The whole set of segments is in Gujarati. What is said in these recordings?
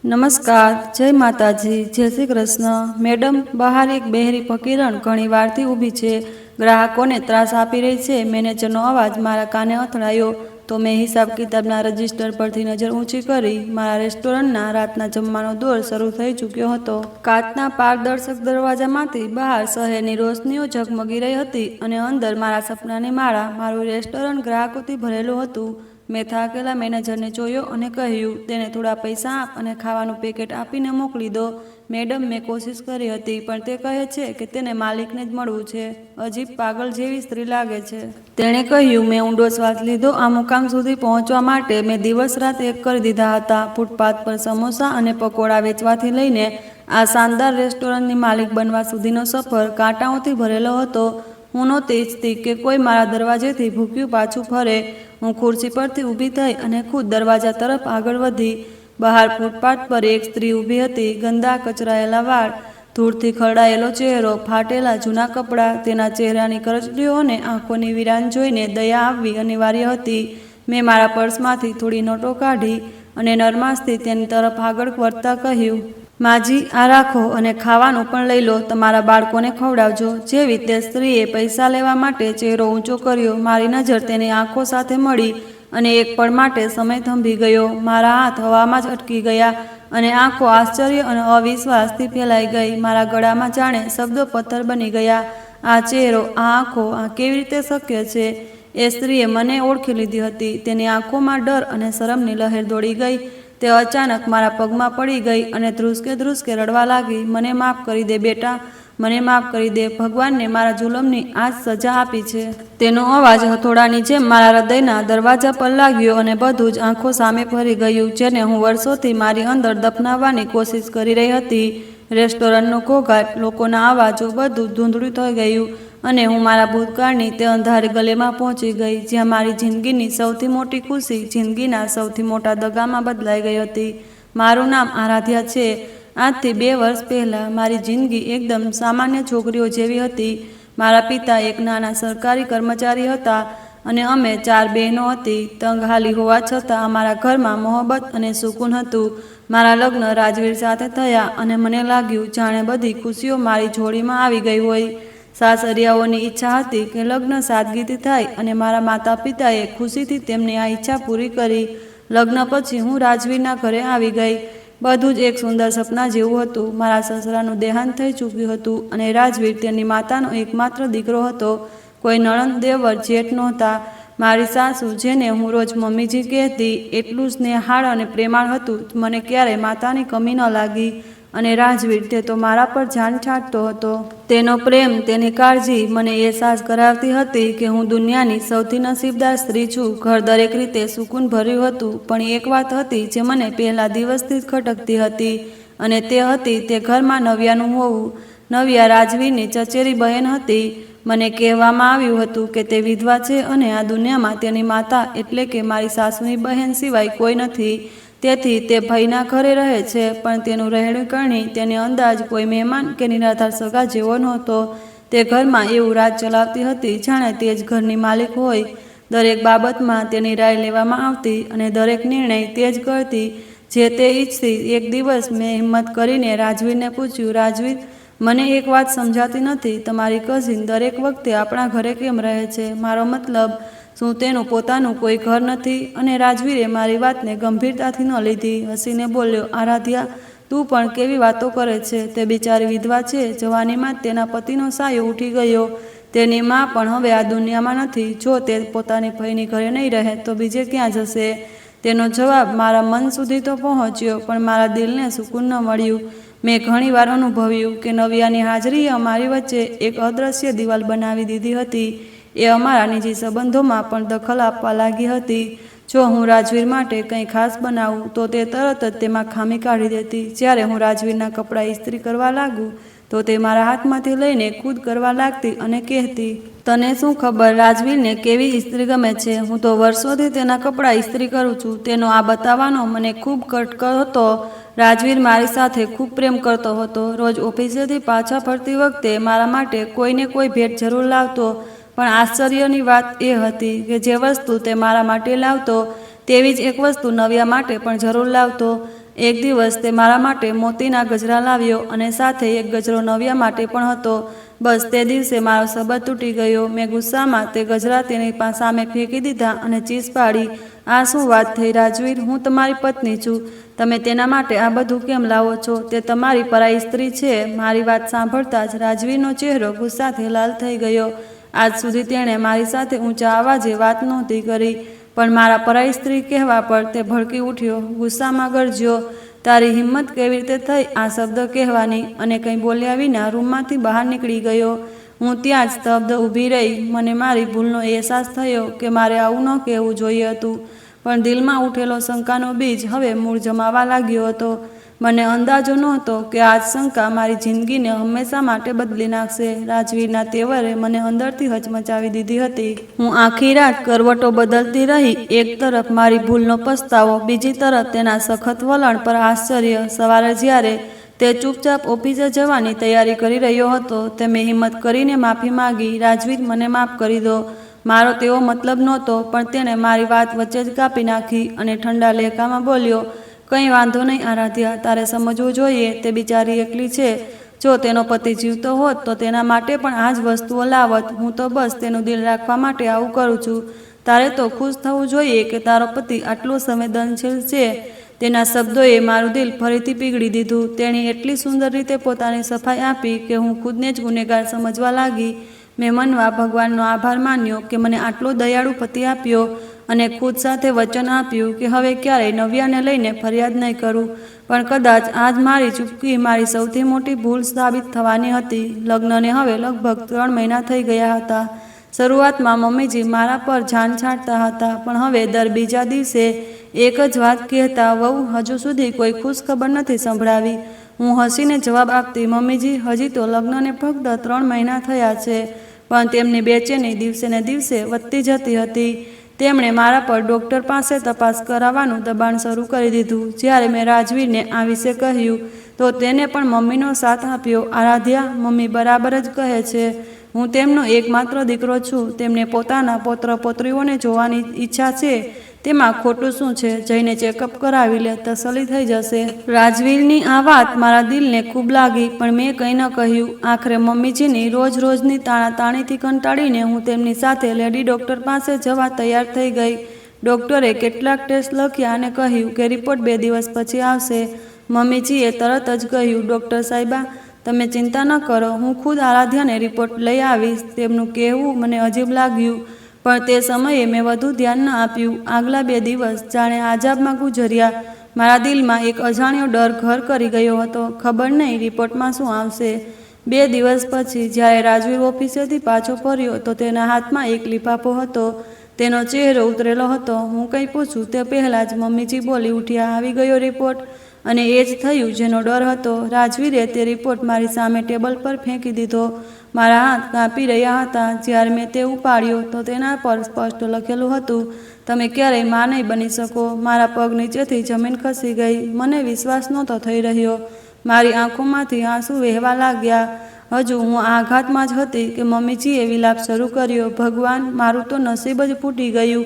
નમસ્કાર, જય માતાજી, જય શ્રી કૃષ્ણ। મેડમ, બહાર એક બહેરી ફકીરણ ઘણી વારથી ઊભી છે, ગ્રાહકોને ત્રાસ આપી રહી છે। મેનેજરનો અવાજ મારા કાને અથડાયો તો મેં હિસાબ કિતાબના રજિસ્ટર પરથી નજર ઊંચી કરી। મારા રેસ્ટોરન્ટના રાતના જમવાનો દોર શરૂ થઈ ચૂક્યો હતો। કાચના પારદર્શક દરવાજામાંથી બહાર શહેરની રોશનીઓ ઝગમગી રહી હતી અને અંદર મારા સપનાની માળા। મારું રેસ્ટોરન્ટ ગ્રાહકોથી ભરેલું હતું। મેં થાકેલા મેનેજરને જોયો અને કહ્યું, તેને થોડા પૈસા આપ અને ખાવાનું પેકેટ આપીને મોકલી દો। મેડમ, મેં કોશિશ કરી હતી, પણ તે કહે છે કે તેને માલિકને જ મળવું છે। અજીબ પાગલ જેવી સ્ત્રી લાગે છે, તેણે કહ્યું। મેં ઊંડો શ્વાસ લીધો। આ મુકામ સુધી પહોંચવા માટે મેં દિવસ રાત એક કરી દીધા હતા। ફૂટપાથ પર સમોસા અને પકોડા વેચવાથી લઈને આ શાનદાર રેસ્ટોરન્ટની માલિક બનવા સુધીનો સફર કાંટાઓથી ભરેલો હતો। હું નહોતી ઈચ્છતી કે કોઈ મારા દરવાજેથી ભૂખ્યું પાછું ફરે। હું ખુરશી પરથી ઊભી થઈ અને ખુદ દરવાજા તરફ આગળ વધી। બહાર ફૂટપાથ પર એક સ્ત્રી ઊભી હતી, ગંદા કચરાયેલા વાળ, ધૂળથી ખરડાયેલો ચહેરો, ફાટેલા જૂના કપડાં। તેના ચહેરાની કરચલીઓ અને આંખોની વિરાન જોઈને દયા આવવી અનિવાર્ય હતી। મેં મારા પર્સમાંથી થોડી નોટો કાઢી અને નરમાશથી તેની તરફ આગળ વધતા કહ્યું, માજી, આ રાખો અને ખાવાનું પણ લઈ લો, તમારા બાળકોને ખવડાવજો। જેવી તે સ્ત્રીએ પૈસા લેવા માટે ચહેરો ઊંચો કર્યો, મારી નજર તેની આંખો સાથે મળી અને એક પળ માટે સમય થંભી ગયો। મારા હાથ હવામાં જ અટકી ગયા અને આંખો આશ્ચર્ય અને અવિશ્વાસથી ફેલાઈ ગઈ। મારા ગળામાં જાણે શબ્દો પથ્થર બની ગયા। આ ચહેરો, આ આંખો, આ કેવી રીતે શક્ય છે? એ સ્ત્રીએ મને ઓળખી લીધી હતી। તેની આંખોમાં ડર અને શરમની લહેર દોડી ગઈ। તે અચાનક મારા પગમાં પડી ગઈ અને ધ્રુસકે ધ્રુસકે રડવા લાગી। મને માફ કરી દે બેટા, મને માફ કરી દે। ભગવાનને મારા જુલમની આ જ સજા આપી છે। તેનો અવાજ હથોડાની જેમ મારા હૃદયના દરવાજા પર લાગ્યો અને બધું જ આંખો સામે ફરી ગયું, જેને હું વર્ષોથી મારી અંદર દફનાવવાની કોશિશ કરી રહી હતી। રેસ્ટોરન્ટનો ઘોંઘાટ, લોકોના અવાજો, બધું ધૂંધળું થઈ ગયું અને હું મારા ભૂતકાળની તે અંધારી ગલીમાં પહોંચી ગઈ, જ્યાં મારી જિંદગીની સૌથી મોટી ખુશી જિંદગીના સૌથી મોટા દગામાં બદલાઈ ગઈ હતી। મારું નામ આરાધ્યા છે। આજથી 2 વર્ષ પહેલાં મારી જિંદગી એકદમ સામાન્ય છોકરીઓ જેવી હતી। મારા પિતા એક નાના સરકારી કર્મચારી હતા અને અમે 4 બહેનો હતી। તંગહાલી હોવા છતાં અમારા ઘરમાં મોહબ્બત અને સુકૂન હતું। મારા લગ્ન રાજવીર સાથે થયા અને મને લાગ્યું જાણે બધી ખુશીઓ મારી જોડીમાં આવી ગઈ હોય। સાસરિયાઓની ઈચ્છા હતી કે લગ્ન સાદગીથી થાય અને મારા માતા પિતાએ ખુશીથી તેમની આ ઈચ્છા પૂરી કરી। લગ્ન પછી હું રાજવીરના ઘરે આવી ગઈ। બધું જ એક સુંદર સપના જેવું હતું। મારા સસરાનું દેહાંત થઈ ચૂક્યું હતું અને રાજવીર તેની માતાનો એકમાત્ર દીકરો હતો। કોઈ નણંદ, દેવર, જેઠ નહોતા। મારી સાસુ, જેને હું રોજ મમ્મીજી કહેતી, એટલું સ્નેહાળ અને પ્રેમાળ હતું, મને ક્યારેય માતાની કમી ન લાગી। અને રાજવીર, તે તો મારા પર જાન છાંટતો હતો। તેનો પ્રેમ, તેની કાળજી મને અહેસાસ કરાવતી હતી કે હું દુનિયાની સૌથી નસીબદાર સ્ત્રી છું। ઘર દરેક રીતે સુકૂન ભર્યું હતું, પણ એક વાત હતી જે મને પહેલા દિવસથી જ ખટકતી હતી અને તે હતી તે ઘરમાં નવ્યાનું હોવું। નવ્યા રાજવીરની ચચેરી બહેન હતી। મને કહેવામાં આવ્યું હતું કે તે વિધવા છે અને આ દુનિયામાં તેની માતા એટલે કે મારી સાસુની બહેન સિવાય કોઈ નથી। તેથી તે ભયના ઘરે રહે છે, પણ તેનું રહેણી કરણી, તેની અંદાજ કોઈ મહેમાન કે નિરાધાર સગા જેવો નહોતો। તે ઘરમાં એવું રાજ ચલાવતી હતી જાણે તે જ ઘરની માલિક હોય। દરેક બાબતમાં તેની રાય લેવામાં આવતી અને દરેક નિર્ણય તે જ કરતી જે તે ઈચ્છતી। એક દિવસ મેં હિંમત કરીને રાજવીરને પૂછ્યું, રાજવીર, મને એક વાત સમજાતી નથી, તમારી કઝિન દરેક વખતે આપણા ઘરે કેમ રહે છે? મારો મતલબ, શું તેનું પોતાનું કોઈ ઘર નથી? અને રાજવીરે મારી વાતને ગંભીરતાથી ન લીધી। હસીને બોલ્યો, આરાધ્યા, તું પણ કેવી વાતો કરે છે? તે બિચારી વિધવા છે। જવાનીમાં જ તેના પતિનો સાયો ઉઠી ગયો। તેની માં પણ હવે આ દુનિયામાં નથી। જો તે પોતાની ફઈની ઘરે નહીં રહે તો બીજે ક્યાં જશે? તેનો જવાબ મારા મન સુધી તો પહોંચ્યો, પણ મારા દિલને સુકૂન ન મળ્યું। મેં ઘણીવાર અનુભવ્યું કે નવ્યાની હાજરીએ અમારી વચ્ચે એક અદૃશ્ય દિવાલ બનાવી દીધી હતી। એ અમારા નિજી સંબંધોમાં પણ દખલ આપવા લાગી હતી। જો હું રાજવીર માટે કંઈ ખાસ બનાવું તો તે તરત જ તેમાં ખામી કાઢી દેતી। જ્યારે હું રાજવીરના કપડાં ઇસ્ત્રી કરવા લાગું તો તે મારા હાથમાંથી લઈને ખુદ કરવા લાગતી અને કહેતી, તને શું ખબર રાજવીરને કેવી ઇસ્ત્રી ગમે છે? હું તો વર્ષોથી તેના કપડાં ઇસ્ત્રી કરું છું। તેનો આ બતાવવાનો મને ખૂબ કટકર હતો। રાજવીર મારી સાથે ખૂબ પ્રેમ કરતો હતો। રોજ ઓફિસેથી પાછા ફરતી વખતે મારા માટે કોઈને કોઈ ભેટ જરૂર લાવતો, પણ આશ્ચર્યની વાત એ હતી કે જે વસ્તુ તે મારા માટે લાવતો તેવી જ એક વસ્તુ નવ્યા માટે પણ જરૂર લાવતો। એક દિવસ તે મારા માટે મોતીના ગજરા લાવ્યો અને સાથે એક ગજરો નવ્યા માટે પણ હતો. બસ તે દિવસે મારો સબર તૂટી ગયો. મેં ગુસ્સામાં તે ગજરા તેની સામે ફેંકી દીધા અને ચીસ પાડી, આ શું વાત થઈ રાજવીર? હું તમારી પત્ની છું. તમે તેના માટે આ બધું કેમ લાવો છો? તે તમારી પરાઈ સ્ત્રી છે. મારી વાત સાંભળતા જ રાજવીરનો ચહેરો ગુસ્સાથી લાલ થઈ ગયો. આજ સુધી તેણે મારી સાથે ઊંચા અવાજે વાત નહોતી કરી, પણ મારા પરાઈ સ્ત્રી કહેવા પર તે ભડકી ઉઠ્યો. ગુસ્સામાં ગરજ્યો, તારી હિંમત કેવી રીતે થઈ આ શબ્દ કહેવાની? અને કંઈ બોલ્યા વિના રૂમમાંથી બહાર નીકળી ગયો. હું ત્યાં જ સ્તબ્ધ ઊભી રહી. મને મારી ભૂલનો અહેસાસ થયો કે મારે આવું ન કહેવું જોઈએ હતું, પણ દિલમાં ઉઠેલો શંકાનો બીજ હવે મૂળ જમાવા લાગ્યો હતો. મને અંદાજો નહોતો કે આજ શંકા મારી જિંદગીને હંમેશા માટે બદલી નાખશે. રાજવીરના તેવરે મને અંદરથી હચમચાવી દીધી હતી. હું આખી રાત કરવટો બદલતી રહી. એક તરફ મારી ભૂલનો પસ્તાવો, બીજી તરફ તેના સખત વલણ પર આશ્ચર્ય. સવારે જ્યારે તે ચૂપચાપ ઓફિસે જવાની તૈયારી કરી રહ્યો હતો, તે મેં હિંમત કરીને માફી માંગી. રાજવીર, મને માફ કરી દો. મારો તેવો મતલબ નહોતો, પણ તેણે મારી વાત વચ્ચે જ કાપી નાખી અને ઠંડા લહેકામાં બોલ્યો, કંઈ વાંધો નહીં આરાધ્યા, તારે સમજવું જોઈએ તે બિચારી એકલી છે. જો તેનો પતિ જીવતો હોત તો તેના માટે પણ આ જ વસ્તુઓ લાવત. હું તો બસ તેનું દિલ રાખવા માટે આવું કરું છું. તારે તો ખુશ થવું જોઈએ કે તારો પતિ આટલો સંવેદનશીલ છે. તેના શબ્દોએ મારું દિલ ફરીથી પીગળી દીધું. તેણી એટલી સુંદર રીતે પોતાની સફાઈ આપી કે હું ખુદને જ ગુનેગાર સમજવા લાગી. મેં મનમાં ભગવાનનો આભાર માન્યો કે મને આટલો દયાળુ પતિ આપ્યો અને ખુદ સાથે વચન આપ્યું કે હવે ક્યારેય નવ્યાને લઈને ફરિયાદ નહીં કરું. પણ કદાચ આજ મારી ચૂપકી મારી સૌથી મોટી ભૂલ સાબિત થવાની હતી. લગ્નને હવે લગભગ 3 મહિના થઈ ગયા હતા. શરૂઆતમાં મમ્મીજી મારા પર જાન છાંટતા હતા, પણ હવે દર બીજા દિવસે એક જ વાત કહેતા, વહુ હજુ સુધી કોઈ ખુશ ખબર નથી સંભળાવી. હું હસીને જવાબ આપતી, મમ્મીજી હજી તો લગ્નને ફક્ત 3 મહિના થયા છે. પણ તેમની બેચેની દિવસે ને દિવસે વધતી જતી હતી. તેમણે મારા પર ડૉક્ટર પાસે તપાસ કરાવવાનું દબાણ શરૂ કરી દીધું. જ્યારે મેં રાજવીરને આ વિશે કહ્યું તો તેને પણ મમ્મીનો સાથ આપ્યો. આરાધ્યા, મમ્મી બરાબર જ કહે છે. હું તેમનો એકમાત્ર દીકરો છું. તેમને પોતાના પૌત્ર પૌત્રીઓને જોવાની ઈચ્છા છે. તેમાં ખોટું શું છે? જઈને ચેકઅપ કરાવી લે, તસલ્લી થઈ જશે. રાજવીરની આ વાત મારા દિલને ખૂબ લાગી, પણ મેં કંઈ ન કહ્યું. આખરે મમ્મીજીની રોજ રોજની તાણાતાણીથી કંટાળીને હું તેમની સાથે લેડી ડૉક્ટર પાસે જવા તૈયાર થઈ ગઈ. ડૉક્ટરે કેટલાક ટેસ્ટ લખ્યા અને કહ્યું કે રિપોર્ટ 2 દિવસ પછી આવશે. મમ્મીજીએ તરત જ કહ્યું, ડૉક્ટર સાહેબા, તમે ચિંતા ન કરો, હું ખુદ આરાધ્યાને રિપોર્ટ લઈ આવીશ. તેમનું કહેવું મને અજીબ લાગ્યું, પણ તે સમયે મેં વધુ ધ્યાન ન આપ્યું. આગલા 2 દિવસ જાણે આજાબમાં ગુજર્યા. મારા દિલમાં એક અજાણ્યો ડર ઘર કરી ગયો હતો. ખબર નહીં રિપોર્ટમાં શું આવશે. 2 દિવસ પછી જ્યારે રાજવીર ઓફિસેથી પાછો ફર્યો તો તેના હાથમાં એક લિફાફો હતો. તેનો ચહેરો ઉતરેલો હતો. હું કંઈ પૂછું તે પહેલાં જ મમ્મીજી બોલી ઉઠ્યા, આવી ગયો રિપોર્ટ? અને એ જ થયું જેનો ડર હતો. રાજવીરે તે રિપોર્ટ મારી સામે ટેબલ પર ફેંકી દીધો. મારા હાથ કાંપી રહ્યા હતા. જ્યારે મેં તે ઉપાડ્યો તો તેના પર સ્પષ્ટ લખેલું હતું, તમે ક્યારેય માં નહીં બની શકો. મારા પગ નીચેથી જમીન ખસી ગઈ. મને વિશ્વાસ નહોતો થઈ રહ્યો. મારી આંખોમાંથી આંસુ વહેવા લાગ્યા. હજુ હું આઘાતમાં જ હતી કે મમ્મીજીએ વિલાપ શરૂ કર્યો, ભગવાન, મારું તો નસીબ જ ફૂટી ગયું.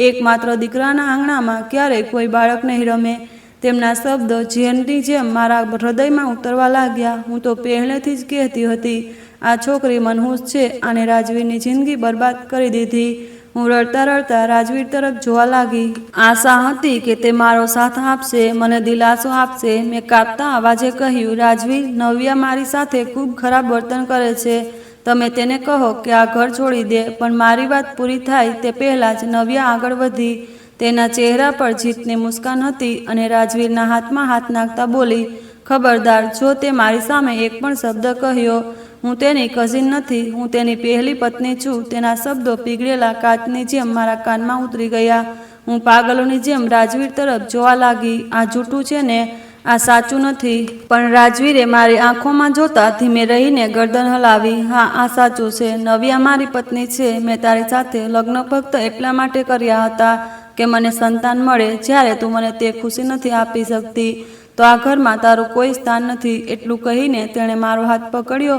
એકમાત્ર દીકરાના આંગણામાં ક્યારેય કોઈ બાળક નહીં રમે. તેમના શબ્દો ઝેરની જેમ મારા હૃદયમાં ઉતરવા લાગ્યા. હું તો પહેલેથી જ કહેતી હતી, આ છોકરી મનહૂસ છે. આને રાજવીરની જિંદગી બરબાદ કરી દીધી. હું રડતા રડતા રાજવીર તરફ જોવા લાગી. આશા હતી કે તે મારો સાથ આપશે, મને દિલાસો આપશે. મેં કાપતા અવાજે કહ્યું, રાજવીર, નવ્યા મારી સાથે ખૂબ ખરાબ વર્તન કરે છે. તમે તેને કહો કે આ ઘર છોડી દે. પણ મારી વાત પૂરી થાય તે પહેલાં જ નવ્યા આગળ વધી. તેના ચહેરા પર જીતની મુસ્કાન હતી અને રાજવીરના હાથમાં હાથ નાખતા બોલી, ખબરદાર, જો તે મારી સામે એક પણ શબ્દ કહ્યો. હું તેની કઝિન નથી, હું તેની પહેલી પત્ની છું. તેના શબ્દો પીગળેલા કાચની જેમ મારા કાનમાં ઉતરી ગયા. હું પાગલોની જેમ રાજવીર તરફ જોવા લાગી. આ જૂઠું છે ને? આ સાચું નથી? પણ રાજવીરે મારી આંખોમાં જોતા ધીમે રહીને ગરદન હલાવી. હા, આ સાચું છે. નવ્યા મારી પત્ની છે. મેં તારી સાથે લગ્ન ફક્ત એટલા માટે કર્યા હતા કે મને સંતાન મળે. જ્યારે તું મને તે ખુશી નથી આપી શકતી તો આ ઘરમાં તારું કોઈ સ્થાન નથી. એટલું કહીને તેણે મારો હાથ પકડ્યો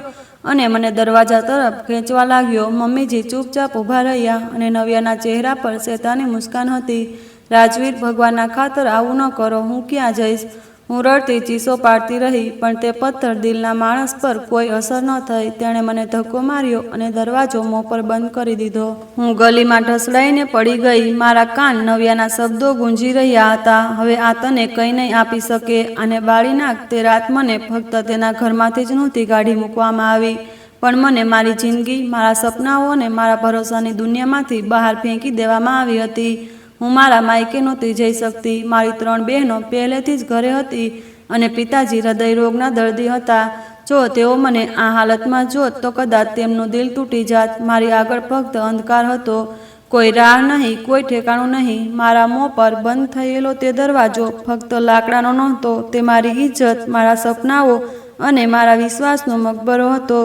અને મને દરવાજા તરફ ખેંચવા લાગ્યો. મમ્મીજી ચૂપચાપ ઊભા રહ્યા અને નવ્યાના ચહેરા પર શેતાની મુસ્કાન હતી. રાજવીર, ભગવાનના ખાતર આવું ન કરો. હું ક્યાં જઈશ? હું રડતી ચીસો પાડતી રહી, પણ તે પથ્થર દિલના માણસ પર કોઈ અસર ન થઈ. તેણે મને ધક્કો માર્યો અને દરવાજો મોં પર બંધ કરી દીધો. હું ગલીમાં ઢસડાઈને પડી ગઈ. મારા કાન નવ્યાના શબ્દો ગુંજી રહ્યા હતા. હવે આ તને કંઈ નહીં આપી શકે. આને બાળી નાખ. તે રાત મને ફક્ત તેના ઘરમાંથી જ નહોતી કાઢી મૂકવામાં આવી, પણ મને મારી જિંદગી, મારા સપનાઓ અને મારા ભરોસાની દુનિયામાંથી બહાર ફેંકી દેવામાં આવી હતી. હું મારા માયકે નહોતી જઈ શકતી. મારી 3 બહેનો પહેલેથી જ ઘરે હતી અને પિતાજી હૃદયરોગના દર્દી હતા. જો તેઓ મને આ હાલતમાં જોત તો કદાચ તેમનું દિલ તૂટી જાત. મારી આગળ ફક્ત અંધકાર હતો. કોઈ રાહ નહીં, કોઈ ઠેકાણું નહીં. મારા મોં પર બંધ થયેલો તે દરવાજો ફક્ત લાકડાનો નહોતો, તે મારી ઇજ્જત, મારા સપનાઓ અને મારા વિશ્વાસનો મકબરો હતો.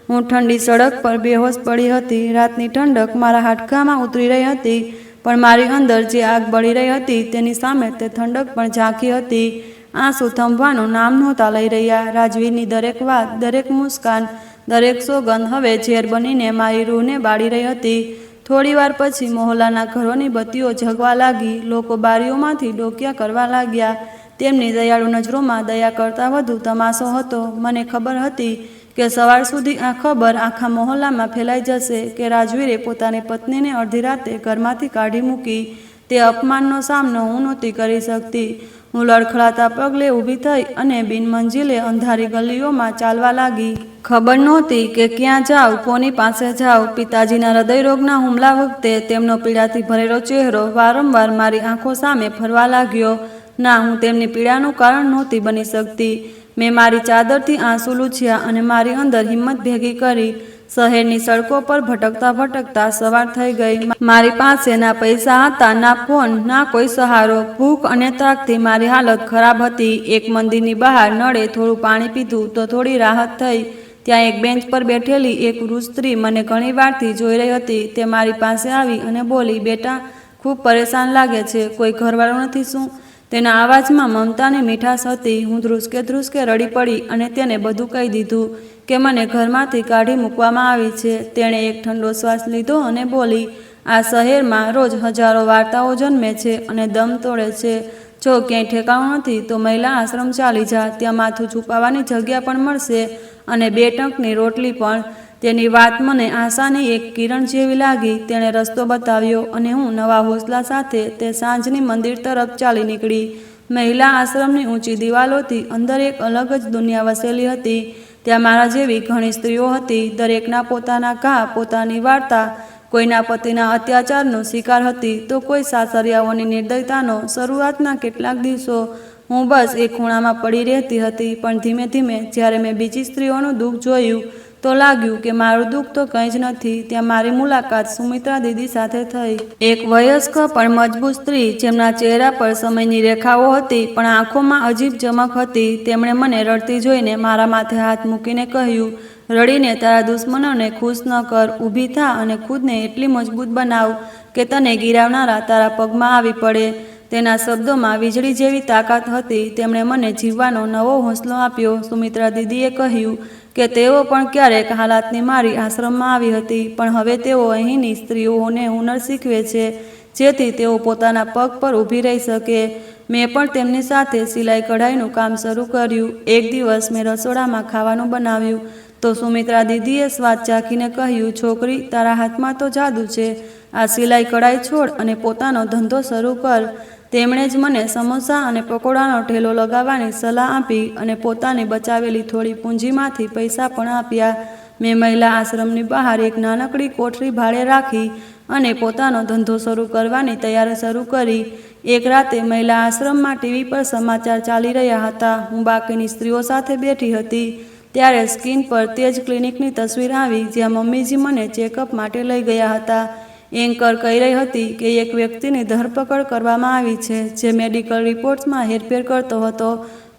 હું ઠંડી સડક પર બેહોશ પડી હતી. રાતની ઠંડક મારા હાડકામાં ઉતરી રહી હતી, પણ મારી અંદર જે આગ બળી રહી હતી તેની સામે તે ઠંડક પણ ઝાંખી હતી. આંસુ થંભવાનું નામ નહોતા લઈ રહ્યા. રાજવીરની દરેક વાત, દરેક મુસ્કાન, દરેક સોગંદ હવે ઝેર બનીને મારી રૂહને બાળી રહી હતી. થોડી વાર પછી મહોલ્લાના ઘરોની બત્તીઓ ઝગવા લાગી. લોકો બારીઓમાંથી ડોકિયા કરવા લાગ્યા. તેમની દયાળુ નજરોમાં દયા કરતાં વધુ તમાશો હતો. મને ખબર હતી કે સવાર સુધી આ ખબર આખા મહોલ્લામાં ફેલાઈ જશે કે રાજવીરે પોતાની પત્નીને અડધી રાતે ઘરમાંથી કાઢી મૂકી. તે અપમાનનો સામનો હું નહોતી કરી શકતી. હું લડખડાતા પગલે ઊભી થઈ અને બિનમંજિલે અંધારી ગલીઓમાં ચાલવા લાગી. ખબર નહોતી કે ક્યાં જાઉં, કોની પાસે જાઉં. પિતાજીના હૃદયરોગના હુમલા વખતે તેમનો પીડાથી ભરેલો ચહેરો વારંવાર મારી આંખો સામે ફરવા લાગ્યો. ના, હું તેમની પીડાનું કારણ નહોતી બની શકતી. મેં મારી ચાદરથી આંસુ લૂછ્યા અને મારી અંદર હિંમત ભેગી કરી. શહેરની સડકો પર ભટકતા ભટકતા સવાર થઈ ગઈ. મારી પાસે ના પૈસા હતા, ના ફોન, ના કોઈ સહારો. ભૂખ અને તાકથી મારી હાલત ખરાબ હતી. એક મંદિરની બહાર નળે થોડું પાણી પીધું તો થોડી રાહત થઈ. ત્યાં એક બેન્ચ પર બેઠેલી એક વૃદ્ધ સ્ત્રી મને ઘણી વારથી જોઈ રહી હતી. તે મારી પાસે આવી અને બોલી, બેટા, ખૂબ પરેશાન લાગે છે. કોઈ ઘરવાળો નથી શું? તેના અવાજમાં મમતાની મીઠાશ હતી. હું ધ્રુસકે ધ્રુસકે રડી પડી અને તેને બધું કહી દીધું કે મને ઘરમાંથી કાઢી મૂકવામાં આવી છે. તેણે એક ઠંડો શ્વાસ લીધો અને બોલી, આ શહેરમાં રોજ હજારો વાર્તાઓ જન્મે છે અને દમ તોડે છે. જો ક્યાંય ઠેકાણું નથી તો મહિલા આશ્રમ ચાલી જા. ત્યાં માથું છુપાવવાની જગ્યા પણ મળશે અને 2 ટંકની રોટલી પણ. તેની વાત મને આશાની એક કિરણ જેવી લાગી. તેણે રસ્તો બતાવ્યો અને હું નવા હોસલા સાથે તે સાંજની મંદિર તરફ ચાલી નીકળી. મહિલા આશ્રમની ઊંચી દિવાલોથી અંદર એક અલગ જ દુનિયા વસેલી હતી. ત્યાં મારા જેવી ઘણી સ્ત્રીઓ હતી. દરેકના પોતાના ઘા, પોતાની વાર્તા. કોઈના પતિના અત્યાચારનો શિકાર હતી તો કોઈ સાસરિયાઓની નિર્દયતાનો. શરૂઆતના કેટલાક દિવસો હું બસ એક ખૂણામાં પડી રહેતી હતી, પણ ધીમે ધીમે જ્યારે મેં બીજી સ્ત્રીઓનું દુઃખ જોયું તો લાગ્યું કે મારું દુઃખ તો કંઈ જ નથી. ત્યાં મારી મુલાકાત સુમિત્રા દીદી સાથે થઈ. એક વયસ્ક પણ મજબૂત સ્ત્રી, જેમના ચહેરા પર સમયની રેખાઓ હતી પણ આંખોમાં અજીબ ચમક હતી. તેમણે મને રડતી જોઈને મારા માથે હાથ મૂકીને કહ્યું, રડીને તારા દુશ્મનોને ખુશ ન કર. ઊભી થા અને ખુદને એટલી મજબૂત બનાવ કે તને ગિરાવનારા તારા પગમાં આવી પડે. તેના શબ્દોમાં વીજળી જેવી તાકાત હતી. તેમણે મને જીવવાનો નવો હોંસલો આપ્યો. સુમિત્રા દીદીએ કહ્યું કે તેઓ પણ ક્યારેક હાલાતની મારી આશ્રમમાં આવી હતી, પણ હવે તેઓ અહીંની સ્ત્રીઓને હુનર શીખવે છે જેથી તેઓ પોતાના પગ પર ઊભી રહી શકે. મેં પણ તેમની સાથે સિલાઈ કઢાઈનું કામ શરૂ કર્યું. એક દિવસ મેં રસોડામાં ખાવાનું બનાવ્યું તો સુમિત્રા દીદીએ સ્વાદ ચાખીને કહ્યું, છોકરી, તારા હાથમાં તો જાદુ છે. આ સિલાઈ કઢાઈ છોડ અને પોતાનો ધંધો શરૂ કર. તેમણે જ મને સમોસા અને પકોડાનો ઠેલો લગાવવાની સલાહ આપી અને પોતાની બચાવેલી થોડી પૂંજીમાંથી પૈસા પણ આપ્યા. મેં મહિલા આશ્રમની બહાર એક નાનકડી કોઠરી ભાડે રાખી અને પોતાનો ધંધો શરૂ કરવાની તૈયારી શરૂ કરી. એક રાતે મહિલા આશ્રમમાં ટીવી પર સમાચાર ચાલી રહ્યા હતા. હું બાકીની સ્ત્રીઓ સાથે બેઠી હતી. ત્યારે સ્ક્રીન પર તે જ ક્લિનિકની તસવીર આવી જ્યાં મમ્મીજી મને ચેકઅપ માટે લઈ ગયા હતા. એન્કર કહી રહી હતી કે એક વ્યક્તિની ધરપકડ કરવામાં આવી છે જે મેડિકલ રિપોર્ટ્સમાં હેરફેર કરતો હતો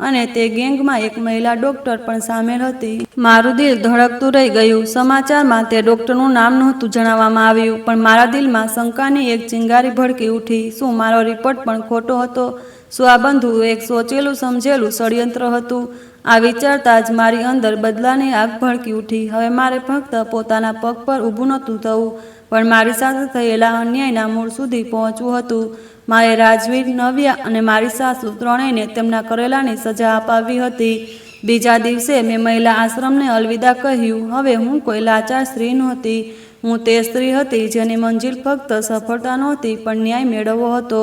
અને તે ગેંગમાં એક મહિલા ડૉક્ટર પણ સામેલ હતી. મારું દિલ ધડકતું રહી ગયું. સમાચારમાં તે ડૉક્ટરનું નામ નહોતું જણાવવામાં આવ્યું, પણ મારા દિલમાં શંકાની એક ચિંગારી ભડકી ઉઠી. શું મારો રિપોર્ટ પણ ખોટો હતો? શું આ બધું એક સોચેલું સમજેલું ષડયંત્ર હતું? આ વિચારતા જ મારી અંદર બદલાની આગ ભડકી ઉઠી. હવે મારે ફક્ત પોતાના પગ પર ઊભું નહોતું થવું, પણ મારી સાથે થયેલા અન્યાયના મૂળ સુધી પહોંચવું હતું. મારે રાજવીર, નવ્યા અને મારી સાસુ ત્રણેયને તેમના કરેલાની સજા અપાવી હતી. બીજા દિવસે મેં મહિલા આશ્રમને અલવિદા કહ્યું. હવે હું કોઈ લાચાર સ્ત્રી નહોતી. હું તે સ્ત્રી હતી જેની મંજિલ ફક્ત સફળતા નહોતી પણ ન્યાય મેળવવો હતો.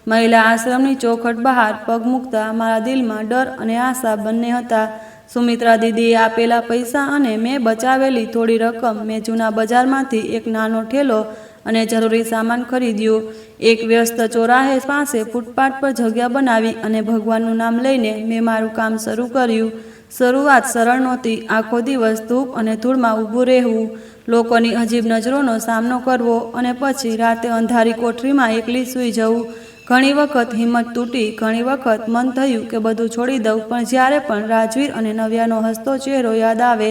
મહિલા આશ્રમની ચોખટ બહાર પગ મૂકતા મારા દિલમાં ડર અને આશા બંને હતા. સુમિત્રા દીદીએ આપેલા પૈસા અને મેં બચાવેલી થોડી રકમ મેં જૂના બજારમાંથી એક નાનો ઠેલો અને જરૂરી સામાન ખરીદ્યો. એક વ્યસ્ત ચોરાહે પાસે ફૂટપાથ પર જગ્યા બનાવી અને ભગવાનનું નામ લઈને મેં મારું કામ શરૂ કર્યું. શરૂઆત સરળ નહોતી. આખો દિવસ ધૂપ અને ધૂળમાં ઊભું રહેવું, લોકોની અજીબ નજરોનો સામનો કરવો અને પછી રાતે અંધારી કોઠરીમાં એકલી સૂઈ જવું. ઘણી વખત હિંમત તૂટી, ઘણી વખત મન થયું કે બધું છોડી દઉં, પણ જ્યારે પણ રાજવીર અને નવ્યાનો હસતો ચહેરો યાદ આવે,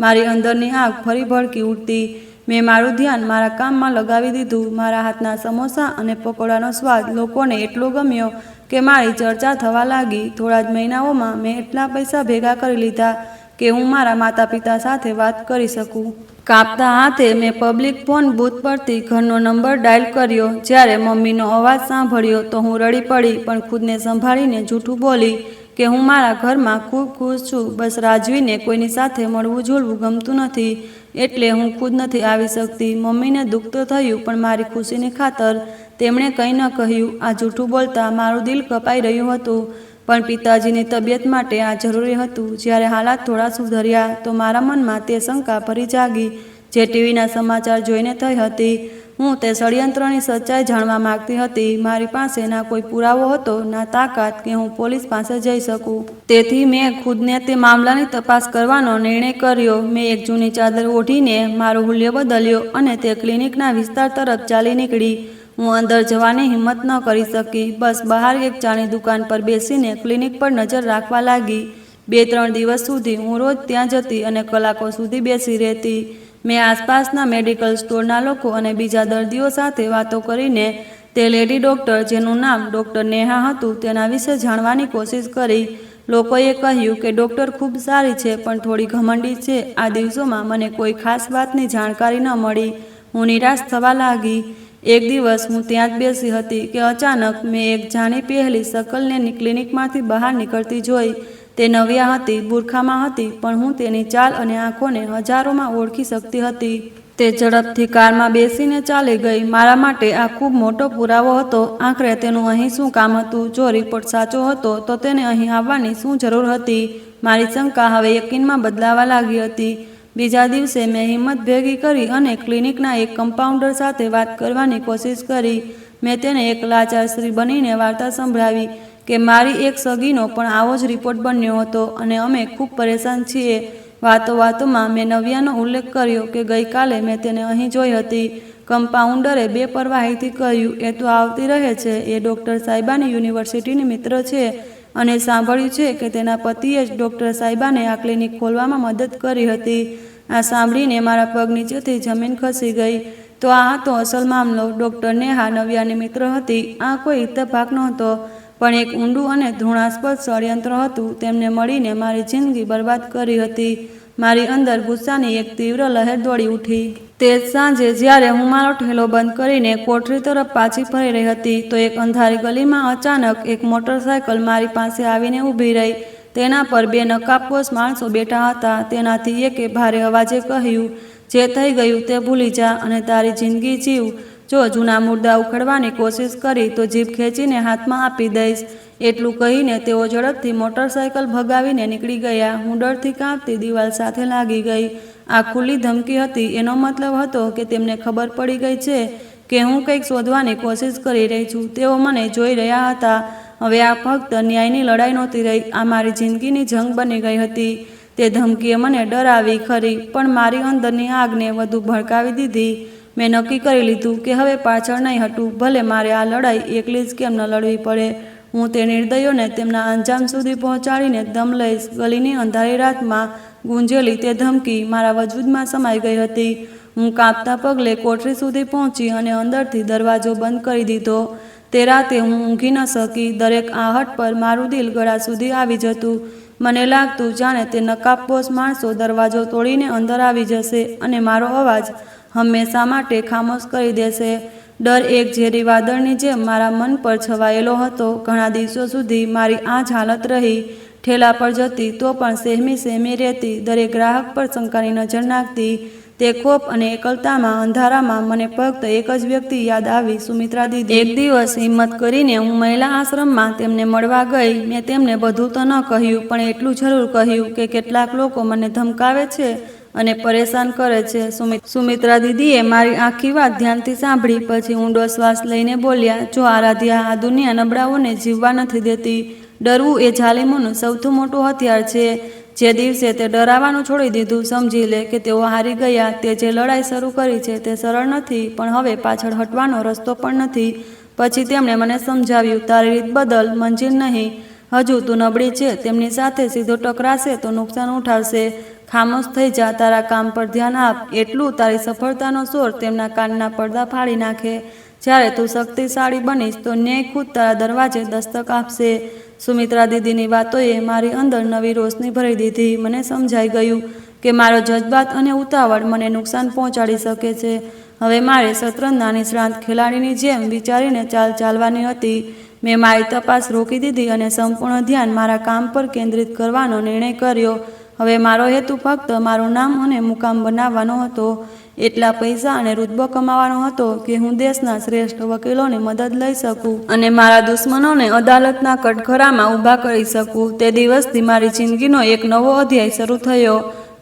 મારી અંદરની આગ ફરી ભડકી ઉઠતી. મેં મારું ધ્યાન મારા કામમાં લગાવી દીધું. મારા હાથના સમોસા અને પકોડાનો સ્વાદ લોકોને એટલો ગમ્યો કે મારી ચર્ચા થવા લાગી. થોડા જ મહિનાઓમાં મેં એટલા પૈસા ભેગા કરી લીધા કે હું મારા માતા પિતા સાથે વાત કરી શકું. કાપતા હાથે મેં પબ્લિક ફોન બૂથ પરથી ઘરનો નંબર ડાયલ કર્યો. જ્યારે મમ્મીનો અવાજ સાંભળ્યો તો હું રડી પડી, પણ ખુદને સંભાળીને જૂઠું બોલી કે હું મારા ઘરમાં ખૂબ ખુશ છું. બસ રાજવીને કોઈની સાથે મળવું જોડવું ગમતું નથી એટલે હું ખુદ નથી આવી શકતી. મમ્મીને દુઃખ તો થયું પણ મારી ખુશીની ખાતર તેમણે કંઈ ન કહ્યું. આ જૂઠું બોલતા મારું દિલ કપાઈ રહ્યું હતું, પણ પિતાજીની તબિયત માટે આ જરૂરી હતું. જ્યારે હાલાત થોડા સુધર્યા તો મારા મનમાં તે શંકા ફરી જાગી જે ટીવીના સમાચાર જોઈને થઈ હતી. હું તે ષડયંત્રની સચ્ચાઈ જાણવા માંગતી હતી. મારી પાસે ના કોઈ પુરાવો હતો, ના તાકાત કે હું પોલીસ પાસે જઈ શકું. તેથી મેં ખુદને તે મામલાની તપાસ કરવાનો નિર્ણય કર્યો. મેં એક જૂની ચાદર ઓઢીને મારો હુલિયો બદલ્યો અને તે ક્લિનિકના વિસ્તાર તરફ ચાલી નીકળી. હું અંદર જવાની હિંમત ન કરી શકી. બસ બહાર એક ચાની દુકાન પર બેસીને ક્લિનિક પર નજર રાખવા લાગી. 2-3 દિવસ સુધી હું રોજ ત્યાં જતી અને કલાકો સુધી બેસી રહેતી. મેં આસપાસના મેડિકલ સ્ટોરના લોકો અને બીજા દર્દીઓ સાથે વાતો કરીને તે લેડી ડૉક્ટર જેનું નામ ડૉક્ટર નેહા હતું તેના વિશે જાણવાની કોશિશ કરી. લોકોએ કહ્યું કે ડૉક્ટર ખૂબ સારી છે પણ થોડી ઘમંડી છે. આ દિવસોમાં મને કોઈ ખાસ વાતની જાણકારી ન મળી. હું નિરાશ થવા લાગી. એક દિવસ હું ત્યાં જ બેસી હતી કે અચાનક મેં એક જાણી પહેલી શકલને ક્લિનિકમાંથી બહાર નીકળતી જોઈ. તે નવ્યા હતી, બુરખામાં હતી, પણ હું તેની ચાલ અને આંખોને હજારોમાં ઓળખી શકતી હતી. તે ઝડપથી કારમાં બેસીને ચાલી ગઈ. મારા માટે આ ખૂબ મોટો પુરાવો હતો. આખરે તેનું અહીં શું કામ હતું? જો રિપોર્ટ સાચો હતો તો તેને અહીં આવવાની શું જરૂર હતી? મારી શંકા હવે યકીનમાં બદલાવા લાગી હતી. બીજા દિવસે મેં હિંમત ભેગી કરી અને ક્લિનિકના એક કમ્પાઉન્ડર સાથે વાત કરવાની કોશિશ કરી. મેં તેને એક લાચાર સ્ત્રી બનીને વાર્તા સંભળાવી કે મારી એક સગીનો પણ આવો જ રિપોર્ટ બન્યો હતો અને અમે ખૂબ પરેશાન છીએ. વાતોમાં મેં નવ્યાનો ઉલ્લેખ કર્યો કે ગઈકાલે મેં તેને અહીં જોઈ હતી. કમ્પાઉન્ડરે બેપરવાહીથી કહ્યું, એ તો આવતી રહે છે. એ ડૉક્ટર સાહેબાની યુનિવર્સિટીની મિત્ર છે અને સાંભળ્યું છે કે તેના પતિએ જ ડૉક્ટર સાહેબાને આ ક્લિનિક ખોલવામાં મદદ કરી હતી. આ સાંભળીને મારા પગ નીચેથી જમીન ખસી ગઈ. તો આ હતો અસલ મામલો. ડૉક્ટર નેહા નવ્યાની મિત્ર હતી. આ કોઈ ઇત્તફાક નહોતો પણ એક ઊંડું અને ઘૃણાસ્પદ ષડયંત્ર હતું. તેમને મળીને મારી જિંદગી બરબાદ કરી હતી. મારી અંદર ગુસ્સાની એક તીવ્ર લહેર દોડી ઉઠી. તે જ સાંજે જ્યારે હું મારો ઠેલો બંધ કરીને કોઠરી તરફ પાછી ફરી રહી હતી તો એક અંધારી ગલીમાં અચાનક એક મોટરસાયકલ મારી પાસે આવીને ઊભી રહી. તેના પર 2 નકાબપોશ માણસો બેઠા હતા. તેનાથી એકે ભારે અવાજે કહ્યું, જે થઈ ગયું તે ભૂલી જા અને તારી જિંદગી જીવ. જો જૂના મુદ્દા ઉખેડવાની કોશિશ કરી તો જીભ ખેંચીને હાથમાં આપી દઈશ. એટલું કહીને તેઓ ઝડપથી મોટરસાયકલ ભગાવીને નીકળી ગયા. હું ડરથી કાંપતી દિવાલ સાથે લાગી ગઈ. આ ખુલ્લી ધમકી હતી. એનો મતલબ હતો કે તેમને ખબર પડી ગઈ છે કે હું કંઈક શોધવાની કોશિશ કરી રહી છું. તેઓ મને જોઈ રહ્યા હતા. હવે આ ફક્ત ન્યાયની લડાઈ નહોતી રહી, આ મારી જિંદગીની જંગ બની ગઈ હતી. તે ધમકીએ મને ડરાવી ખરી, પણ મારી અંદરની આગને વધુ ભડકાવી દીધી. મેં નક્કી કરી લીધું કે હવે પાછળ નહીં હટું, ભલે મારે આ લડાઈ એકલી જ કેમ ન લડવી પડે. હું તે નિર્દયોને તેમના અંજામ સુધી પહોંચાડીને દમ લઈશ. ગલીની અંધારી રાતમાં ગુંજેલી તે ધમકી મારા વજૂદમાં સમાઈ ગઈ હતી. હું કાંપતા પગલે કોઠરી સુધી પહોંચી અને અંદરથી દરવાજો બંધ કરી દીધો. તે રાતે હું ઊંઘી ન શકી. દરેક આહટ પર મારું દિલ ગળા સુધી આવી જતું. મને લાગતું જાણે તે નકાબપોશ માણસો દરવાજો તોડીને અંદર આવી જશે અને મારો અવાજ હંમેશા માટે ખામોશ કરી દેશે. ડર એક ઝેરી વાદળની જેમ મારા મન પર છવાયેલો હતો. ઘણા દિવસો સુધી મારી આ જ હાલત રહી. ઠેલા પર જતી તો પણ સહેમી સહેમી રહેતી, દરેક ગ્રાહક પર શંકાની નજર નાખતી. તે ખોફ અને એકલતામાં અંધારામાં મને ફક્ત એક જ વ્યક્તિ યાદ આવી, સુમિત્રા દીદી. એક દિવસ હિંમત કરીને હું મહિલા આશ્રમમાં તેમને મળવા ગઈ. મેં તેમને બધું તો ન કહ્યું, પણ એટલું જરૂર કહ્યું કે કેટલાક લોકો મને ધમકાવે છે અને પરેશાન કરે છે. સુમિત્રા દીદીએ મારી આખી વાત ધ્યાનથી સાંભળી. પછી ઊંડો શ્વાસ લઈને બોલ્યા, જો આરાધ્યા, આ દુનિયા નબળાઓને જીવવા નથી દેતી. ડરવું એ જાલિમોનું સૌથી મોટું હથિયાર છે. જે દિવસે તે ડરાવાનું છોડી દીધું, સમજી લે કે તેઓ હારી ગયા. તે જે લડાઈ શરૂ કરી છે તે સરળ નથી, પણ હવે પાછળ હટવાનો રસ્તો પણ નથી. પછી તેમણે મને સમજાવ્યું, તારી રીત બદલ, મંજિલ નહીં. હજુ તું નબળી છે. તેમની સાથે સીધો ટકરાશે તો નુકસાન ઉઠાવશે. ખામોશ થઈ જા, તારા કામ પર ધ્યાન આપ. એટલું તારી સફળતાનો શોર તેમના કાનના પડદા ફાડી નાખે. જ્યારે તું શક્તિશાળી બનીશ તો ન્યાય ખુદ તારા દરવાજે દસ્તક આપશે. સુમિત્રા દીદીની વાતોએ મારી અંદર નવી રોશની ભરી દીધી. મને સમજાઈ ગયું કે મારો જજ્બાત અને ઉતાવળ મને નુકસાન પહોંચાડી શકે છે. હવે મારે શતરંજના નિષ્ણાત ખેલાડીની જેમ વિચારીને ચાલવાની હતી. મેં મારી તપાસ રોકી દીધી અને સંપૂર્ણ ધ્યાન મારા કામ પર કેન્દ્રિત કરવાનો નિર્ણય કર્યો. હવે મારો હેતુ ફક્ત મારું નામ અને મુકામ બનાવવાનો હતો. એટલા પૈસા અને રુતબો કમાવાનો હતો કે હું દેશના શ્રેષ્ઠ વકીલોની મદદ લઈ શકું અને મારા દુશ્મનોને અદાલતના કટઘરામાં ઊભા કરી શકું. તે દિવસથી મારી જિંદગીનો એક નવો અધ્યાય શરૂ થયો.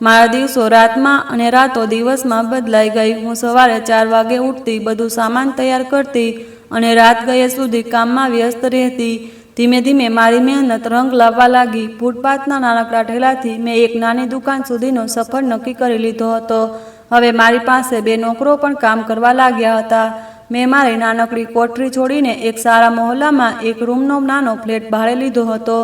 મારા દિવસો રાતમાં અને રાતો દિવસમાં બદલાઈ ગઈ. હું સવારે 4 વાગે ઉઠતી, બધું સામાન તૈયાર કરતી અને રાત ગયે સુધી કામમાં વ્યસ્ત રહેતી. ધીમે ધીમે મારી મહેનત રંગ લાવવા લાગી. ફૂટપાથના નાનકડા ઠેલાથી મેં એક નાની દુકાન સુધીનો સફર નક્કી કરી લીધો હતો. હવે મારી પાસે 2 નોકરો પણ કામ કરવા લાગ્યા હતા. મેં મારી નાનકડી કોઠરી છોડીને એક સારા મહોલ્લામાં એક રૂમનો નાનો ફ્લેટ ભાડે લીધો હતો.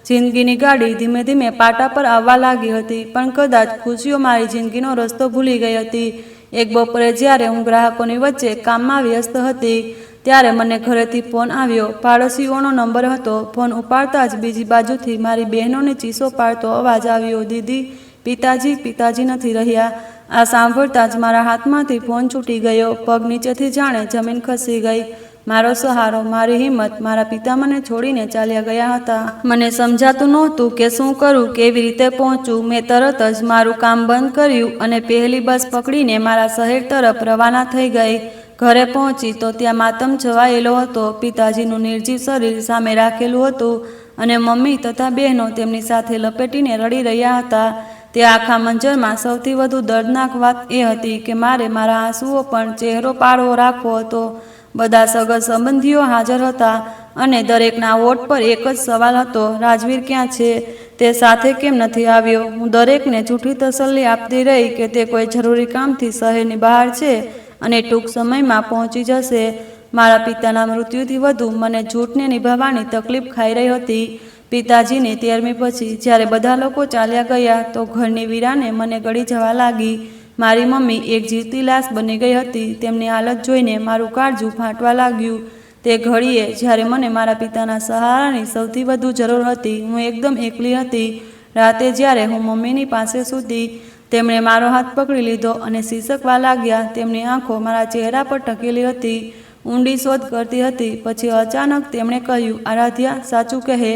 જિંદગીની ગાડી ધીમે ધીમે પાટા પર આવવા લાગી હતી, પણ કદાચ ખુશીઓ મારી જિંદગીનો રસ્તો ભૂલી ગઈ હતી. એક બપોરે જ્યારે હું ગ્રાહકોની વચ્ચે કામમાં વ્યસ્ત હતી, ત્યારે મને ઘરેથી ફોન આવ્યો. પાડોશીઓનો નંબર હતો. ફોન ઉપાડતા જ બીજી બાજુથી મારી બહેનોની ચીસો પાડતો અવાજ આવ્યો, દીદી, પિતાજી નથી રહ્યા. આ સાંભળતા જ મારા હાથમાંથી ફોન છૂટી ગયો. પગ નીચેથી જાણે જમીન ખસી ગઈ. મારો સહારો, મારી હિંમત, મારા પિતા મને છોડીને ચાલ્યા ગયા હતા. મને સમજાતું નહોતું કે શું કરું, કેવી રીતે પહોંચું. મેં તરત જ મારું કામ બંધ કર્યું અને પહેલી બસ પકડીને મારા શહેર તરફ રવાના થઈ ગઈ. ઘરે પહોંચી તો ત્યાં માતમ છવાયેલો હતો. પિતાજીનું નિર્જીવ શરીર સામે રાખેલું હતું અને મમ્મી તથા બહેનો તેમની સાથે લપેટીને રડી રહ્યા હતા. તે આખા મંજરમાં સૌથી વધુ દર્દનાક વાત એ હતી કે મારે મારા આંસુઓ પણ ચહેરો પાળવો રાખવો હતો. બધા સગા સંબંધીઓ હાજર હતા અને દરેકના ઓઠ પર એક જ સવાલ હતો, રાજવીર ક્યાં છે? તે સાથે કેમ નથી આવ્યો? હું દરેકને જૂઠી તસલ્લી આપતી રહી કે તે કોઈ જરૂરી કામથી શહેરની બહાર છે અને ટૂંક સમયમાં પહોંચી જશે. મારા પિતાના મૃત્યુથી વધુ મને જૂઠને નિભાવવાની તકલીફ ખાઈ રહી હતી. પિતાજીની 13મી પછી જ્યારે બધા લોકો ચાલ્યા ગયા તો ઘરની વીરાને મને ગળી જવા લાગી. મારી મમ્મી એક જીવતી લાશ બની ગઈ હતી. તેમની હાલત જોઈને મારું કાળજું ફાટવા લાગ્યું. તે ઘડીએ જ્યારે મને મારા પિતાના સહારાની સૌથી વધુ જરૂર હતી, હું એકદમ એકલી હતી. રાતે જ્યારે હું મમ્મીની પાસે સૂતી, તેમણે મારો હાથ પકડી લીધો અને સિસકવા લાગ્યા. તેમની આંખો મારા ચહેરા પર ટકેલી હતી, ઊંડી શોધ કરતી હતી. પછી અચાનક તેમણે કહ્યું, આરાધ્યા, સાચું કહે,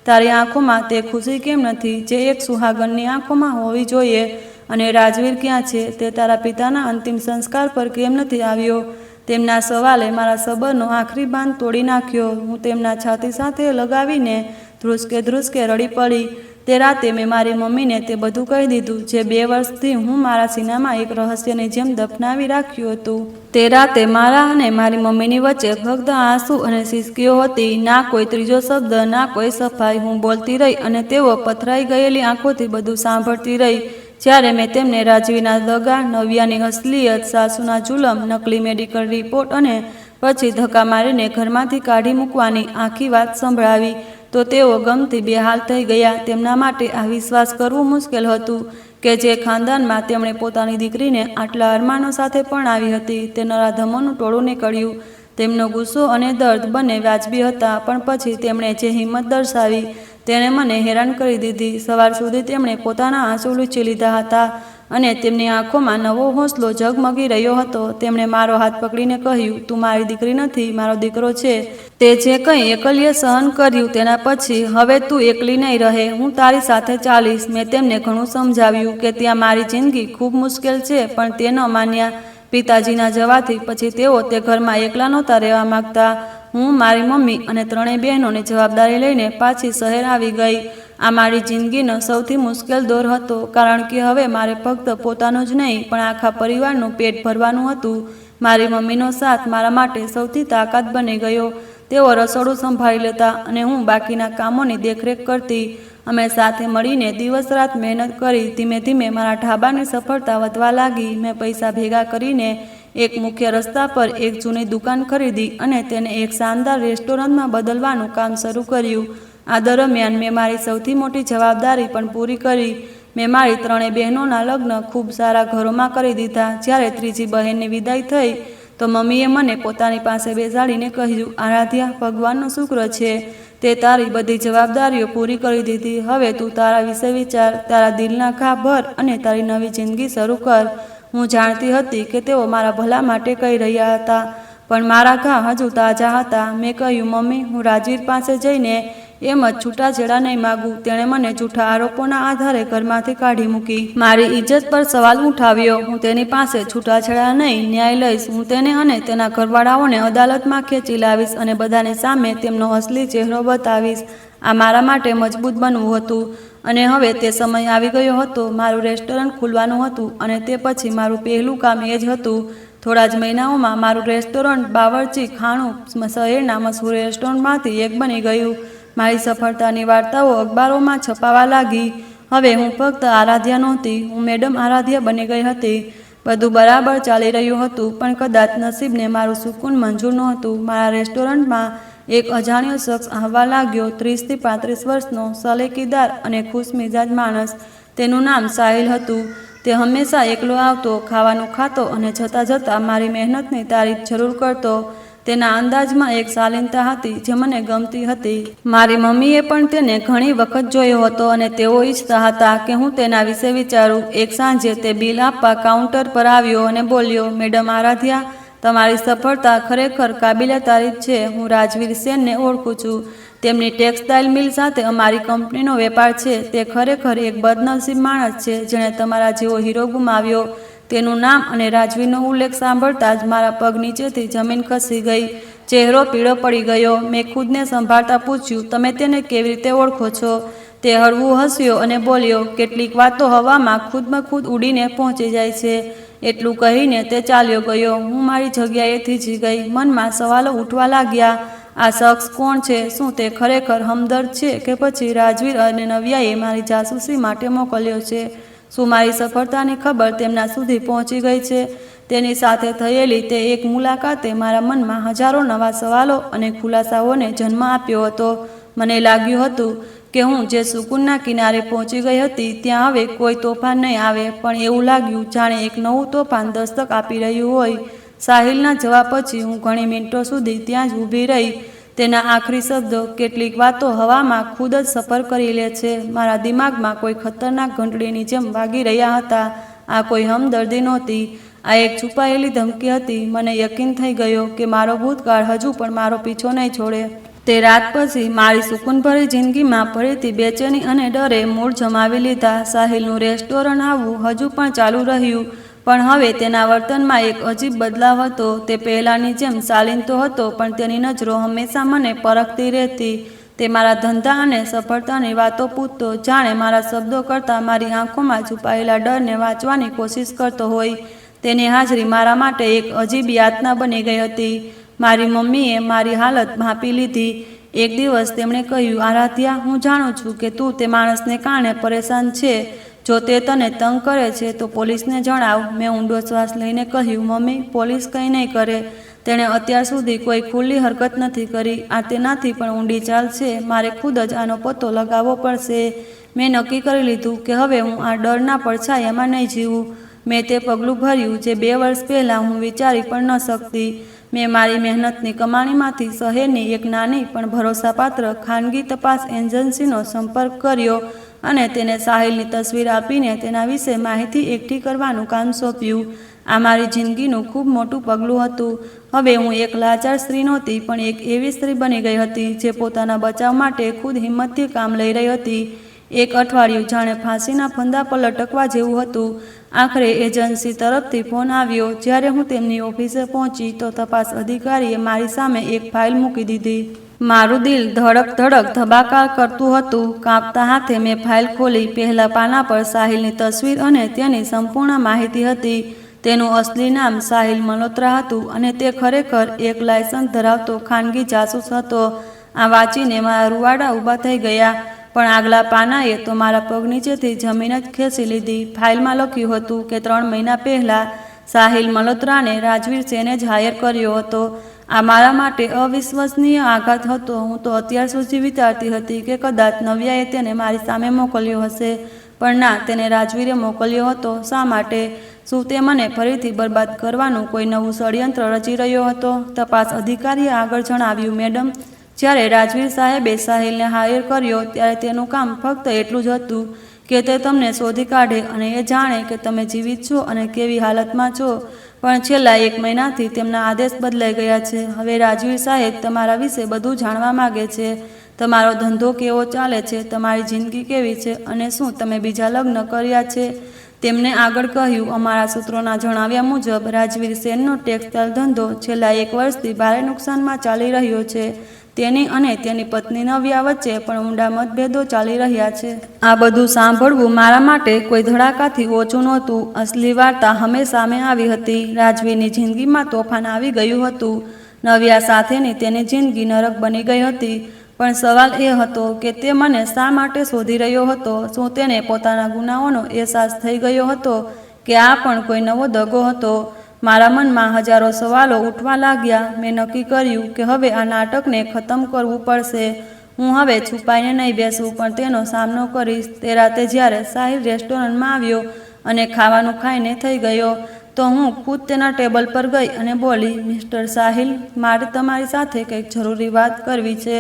તારી આંખોમાં તે ખુશી કેમ નથી જે એક સુહાગણની આંખોમાં હોવી જોઈએ? અને રાજવીર ક્યાં છે? તે તારા પિતાના અંતિમ સંસ્કાર પર કેમ નથી આવ્યો? તેમના સવાલે મારા સબરનો આખરી બાંધ તોડી નાખ્યો. હું તેમના છાતી સાથે લગાવીને ધ્રુસકે રડી પડી. તે રાતે મેં મારી મમ્મીને તે બધું કહી દીધું જે 2 વર્ષથી હું મારા સીનામાં એક રહસ્યની જેમ દફનાવી રાખ્યું હતું. તે રાતે મારા અને મારી મમ્મીની વચ્ચે ફક્ત આંસુ અને સિસકીઓ હતી. ના કોઈ ત્રીજો શબ્દ, ના કોઈ સફાઈ. હું બોલતી રહી અને તેઓ પથરાઈ ગયેલી આંખોથી બધું સાંભળતી રહી. જ્યારે મેં તેમને રાજવીના દગા, નવ્યાની અસલિયત, સાસુના જુલમ, નકલી મેડિકલ રિપોર્ટ અને પછી ધક્કા મારીને ઘરમાંથી કાઢી મૂકવાની આખી વાત સંભળાવી તો તેઓ ગમથી બેહાલ થઈ ગયા. તેમના માટે આ વિશ્વાસ કરવું મુશ્કેલ હતું કે જે ખાનદાનમાં તેમણે પોતાની દીકરીને આટલા અરમાનો સાથે પરણાવી હતી તે નરાધમોનું ટોળું નીકળ્યું. તેમનો ગુસ્સો અને દર્દ બંને વાજબી હતા, પણ પછી તેમણે જે હિંમત દર્શાવી તેણે મને હેરાન કરી દીધી. સવાર સુધી તેમણે પોતાના આંસુ લૂછી લીધા હતા અને તેમની આંખોમાં નવો હોંસલો ઝગમગી રહ્યો હતો. તેમણે મારો હાથ પકડીને કહ્યું, તું મારી દીકરી નથી, મારો દીકરો છે. તે જે કંઈ એકલ્યે સહન કર્યું તેના પછી હવે તું એકલી નહીં રહે, હું તારી સાથે ચાલીશ. મેં તેમને ઘણું સમજાવ્યું કે ત્યાં મારી જિંદગી ખૂબ મુશ્કેલ છે, પણ તે ન માન્યા. પિતાજીના જવાથી પછી તેઓ તે ઘરમાં એકલા નહોતા રહેવા માગતા. હું, મારી મમ્મી અને ત્રણેય બહેનોની જવાબદારી લઈને પાછી શહેર આવી ગઈ. આ મારી જિંદગીનો સૌથી મુશ્કેલ દોર હતો, કારણ કે હવે મારે ફક્ત પોતાનું જ નહીં પણ આખા પરિવારનું પેટ ભરવાનું હતું. મારી મમ્મીનો સાથ મારા માટે સૌથી તાકાત બની ગયો. તેઓ રસોડું સંભાળી લેતા અને હું બાકીના કામોની દેખરેખ કરતી. અમે સાથે મળીને દિવસ રાત મહેનત કરી. ધીમે ધીમે મારા ઢાબાની સફળતા વધવા લાગી. મેં પૈસા ભેગા કરીને એક મુખ્ય રસ્તા પર એક જૂની દુકાન ખરીદી અને તેને એક શાનદાર રેસ્ટોરન્ટમાં બદલવાનું કામ શરૂ કર્યું. આ દરમિયાન મેં મારી સૌથી મોટી જવાબદારી પણ પૂરી કરી. મેં મારી ત્રણેય બહેનોના લગ્ન ખૂબ સારા ઘરોમાં કરી દીધા. જ્યારે ત્રીજી બહેનની વિદાય થઈ તો મમ્મીએ મને પોતાની પાસે બેસાડીને કહ્યું, આરાધ્યા, ભગવાનનો શુક્ર છે, તે તારી બધી જવાબદારીઓ પૂરી કરી દીધી. હવે તું તારા વિશે વિચાર, તારા દિલના ઘા ભર અને તારી નવી જિંદગી શરૂ કર. હું જાણતી હતી કે તેઓ મારા ભલા માટે કહી રહ્યા હતા, પણ મારા ઘા હજુ તાજા હતા. મેં કહ્યું, મમ્મી, હું રાજવીર પાસે જઈને એમ જ છૂટાછેડા નહીં માગું. તેણે મને જૂઠા આરોપોના આધારે ઘરમાંથી કાઢી મૂકી, મારી ઇજ્જત પર સવાલ ઉઠાવ્યો. હું તેની પાસે છૂટાછેડા નહીં, ન્યાય લઈશ. હું તેને અને તેના ઘરવાળાઓને અદાલતમાં ખેંચી લાવીશ અને બધાની સામે તેમનો અસલી ચહેરો બતાવીશ. આ મારા માટે મજબૂત બનવું હતું અને હવે તે સમય આવી ગયો હતો. મારું રેસ્ટોરન્ટ ખુલવાનું હતું અને તે પછી મારું પહેલું કામ એ જ હતું. થોડા જ મહિનાઓમાં મારું રેસ્ટોરન્ટ બાવરચી ખાણું શહેરના મશહૂર રેસ્ટોરન્ટમાંથી એક બની ગયું. મારી સફળતાની વાર્તાઓ અખબારોમાં છપાવા લાગી. હવે હું ફક્ત આરાધ્યા નહોતી, હું મેડમ આરાધ્યા બની ગઈ હતી. બધું બરાબર ચાલી રહ્યું હતું, પણ કદાચ નસીબને મારું સુકૂન મંજૂર નહોતું. મારા રેસ્ટોરન્ટમાં એક અજાણ્યો શખ્સ આવવા લાગ્યો. 30 થી 35 વર્ષનો, સલેકીદાર અને ખુશમિજાજ માણસ. તેનું નામ સાહિલ હતું. તે હંમેશા એકલો આવતો, ખાવાનું ખાતો અને જતાં જતાં મારી મહેનતની તારીફ જરૂર કરતો. તેના અંદાજમાં એક શાલીનતા હતી જે મને ગમતી હતી. મારી મમ્મીએ પણ તેને ઘણી વખત જોયો હતો અને તેઓ ઈચ્છતા હતા કે હું તેના વિશે વિચારું. એક સાંજે તે બિલ આપવા કાઉન્ટર પર આવ્યો અને બોલ્યો, મેડમ આરાધ્યા, તમારી સફળતા ખરેખર કાબિલે તારીફ છે. હું રાજવીર સેનને ઓળખું છું. તેમની ટેક્સટાઇલ મિલ સાથે અમારી કંપનીનો વેપાર છે. તે ખરેખર એક બદનસીબ માણસ છે જેણે તમારા જેવો હીરો ગુમાવ્યો. તેનું નામ અને રાજવીરનો ઉલ્લેખ સાંભળતા જ મારા પગ નીચેથી જમીન ખસી ગઈ. ચહેરો પીળો પડી ગયો. મેં ખુદને સંભાળતા પૂછ્યું, તમે તેને કેવી રીતે ઓળખો છો? તે હળવું હસ્યો અને બોલ્યો, કેટલીક વાતો હવામાં ખુદ ઉડીને પહોંચી જાય છે. એટલું કહીને તે ચાલ્યો ગયો. હું મારી જગ્યાએ થીજી ગઈ. મનમાં સવાલો ઉઠવા લાગ્યા. આ શખ્સ કોણ છે? શું તે ખરેખર હમદર્દ છે કે પછી રાજવીર અને નવ્યાએ મારી જાસૂસી માટે મોકલ્યો છે? શું મારી સફળતાની ખબર તેમના સુધી પહોંચી ગઈ છે? તેની સાથે થયેલી તે એક મુલાકાતે મારા મનમાં હજારો નવા સવાલો અને ખુલાસાઓને જન્મ આપ્યો હતો. મને લાગ્યું હતું કે હું જે સુકૂનના કિનારે પહોંચી ગઈ હતી ત્યાં હવે કોઈ તોફાન નહીં આવે, પણ એવું લાગ્યું જાણે એક નવું તોફાન દસ્તક આપી રહ્યું હોય. સાહિલના જવાબ પછી હું ઘણી મિનિટો સુધી ત્યાં જ ઊભી રહી. તેના આખરી શબ્દો, કેટલીક વાતો હવામાં ખુદ જ સફર કરી લે છે, મારા દિમાગમાં કોઈ ખતરનાક ઘંટડીની જેમ વાગી રહ્યા હતા. આ કોઈ હમદર્દી નહોતી, આ એક છુપાયેલી ધમકી હતી. મને યકીન થઈ ગયો કે મારો ભૂતકાળ હજુ પણ મારો પીછો નહીં છોડે. તે રાત પછી મારી સુકૂનભરી જિંદગીમાં ફરીથી બેચેની અને ડરે મૂળ જમાવી લીધા. સાહિલનું રેસ્ટોરન્ટ આવવું હજુ પણ ચાલુ રહ્યું, પણ હવે તેના વર્તનમાં એક અજીબ બદલાવ હતો. તે પહેલાંની જેમ શાલીન તો હતો, પણ તેની નજરો હંમેશા મને પરખતી રહેતી. તે મારા ધંધા અને સફળતાની વાતો પૂછતો, જાણે મારા શબ્દો કરતાં મારી આંખોમાં છુપાયેલા ડરને વાંચવાની કોશિશ કરતો હોય. તેની હાજરી મારા માટે એક અજીબ યાતના બની ગઈ હતી. મારી મમ્મીએ મારી હાલત ભાંપી લીધી. એક દિવસ તેમણે કહ્યું, આરાધ્યા, હું જાણું છું કે તું તે માણસને કારણે પરેશાન છે. જો તે તને તંગ કરે છે તો પોલીસને જણાવ. મેં ઊંડો શ્વાસ લઈને કહ્યું, મમ્મી, પોલીસ કંઈ નહીં કરે. તેણે અત્યાર સુધી કોઈ ખુલ્લી હરકત નથી કરી. આ તેનાથી પણ ઊંડી ચાલ છે. મારે ખુદ જ આનો પત્તો લગાવવો પડશે. મેં નક્કી કરી લીધું કે હવે હું આ ડરના પડછાયામાં નહીં જીવું. મેં તે પગલું ભર્યું જે 2 વર્ષ પહેલાં હું વિચારી પણ ન શકતી. મેં મારી મહેનતની કમાણીમાંથી શહેરની એક નાની પણ ભરોસાપાત્ર ખાનગી તપાસ એજન્સીનો સંપર્ક કર્યો અને તેને સાહિલની તસવીર આપીને તેના વિશે માહિતી એકઠી કરવાનું કામ સોંપ્યું. આ મારી જિંદગીનું ખૂબ મોટું પગલું હતું. હવે હું એક લાચાર સ્ત્રી નહોતી, પણ એક એવી સ્ત્રી બની ગઈ હતી જે પોતાના બચાવ માટે ખુદ હિંમતથી કામ લઈ રહી હતી. એક અઠવાડિયું જાણે ફાંસીના ફંદા પર લટકવા જેવું હતું. આખરે એજન્સી તરફથી ફોન આવ્યો. જ્યારે હું તેમની ઓફિસે પહોંચી તો તપાસ અધિકારીએ મારી સામે એક ફાઇલ મૂકી દીધી. મારું દિલ ધડક ધડક ધબાકા કરતું હતું. કાંપતા હાથે મેં ફાઇલ ખોલી. પહેલા પાના પર સાહિલની તસવીર અને તેની સંપૂર્ણ માહિતી હતી. તેનું અસલી નામ સાહિલ મલ્હોત્રા હતું અને તે ખરેખર એક લાયસન્સ ધરાવતો ખાનગી જાસૂસ હતો. આ વાંચીને મારા રૂવાડા ઊભા થઈ ગયા. પણ આગલા પાનાએ તો મારા પગ નીચેથી જમીન જ ખેંચી લીધી. ફાઇલમાં લખ્યું હતું કે 3 મહિના પહેલાં સાહિલ મલ્હોત્રાને રાજવીર સેને જ હાયર કર્યો હતો. આ મારા માટે અવિશ્વસનીય આઘાત હતો. હું તો અત્યાર સુધી વિચારતી હતી કે કદાચ નવ્યાએ તેને મારી સામે મોકલ્યો હશે, પણ ના, તેને રાજવીરે મોકલ્યો હતો. શા માટે? શું તે મને ફરીથી બરબાદ કરવાનું કોઈ નવું ષડયંત્ર રચી રહ્યો હતો? તપાસ અધિકારીએ આગળ જણાવ્યું, મેડમ, જ્યારે રાજવીર સાહેબે સાહિલને હાયર કર્યો ત્યારે તેનું કામ ફક્ત એટલું જ હતું કે તે તમને શોધી કાઢે અને એ જાણે કે તમે જીવિત છો અને કેવી હાલતમાં છો. પણ છેલ્લા 1 મહિનાથી તેમના આદેશ બદલાઈ ગયા છે. હવે રાજવીર સાહેબ તમારા વિશે બધું જાણવા માગે છે. તમારો ધંધો કેવો ચાલે છે, તમારી જિંદગી કેવી છે અને શું તમે બીજા લગ્ન કર્યા છે? તેમણે આગળ કહ્યું, અમારા સૂત્રોના જણાવ્યા મુજબ રાજવીર સેનનો ટેક્સટાઇલ ધંધો છેલ્લા 1 વર્ષથી ભારે નુકસાનમાં ચાલી રહ્યો છે. તેની અને તેની પત્ની નવ્યા વચ્ચે પણ ઊંડા મતભેદો ચાલી રહ્યા છે. આ બધું સાંભળવું મારા માટે કોઈ ધડાકાથી ઓછું નહોતું. અસલી વાર્તા હંમેશા સામે આવી હતી. રાજવીરની જિંદગીમાં તોફાન આવી ગયું હતું. નવ્યા સાથેની તેની જિંદગી નરક બની ગઈ હતી. પણ સવાલ એ હતો કે તે મને શા માટે શોધી રહ્યો હતો? શું તેને પોતાના ગુનાઓનો અહેસાસ થઈ ગયો હતો કે આ પણ કોઈ નવો દગો હતો? મારા મનમાં હજારો સવાલો ઉઠવા લાગ્યા. મેં નક્કી કર્યું કે હવે આ નાટકને ખતમ કરવું પડશે. હું હવે છુપાઈને નહીં બેસું, પણ તેનો સામનો કરીશ. તે રાતે જ્યારે સાહિલ રેસ્ટોરન્ટમાં આવ્યો અને ખાવાનું ખાઈને થઈ ગયો તો હું ખુદ તેના ટેબલ પર ગઈ અને બોલી, મિસ્ટર સાહિલ, મારે તમારી સાથે કંઈક જરૂરી વાત કરવી છે.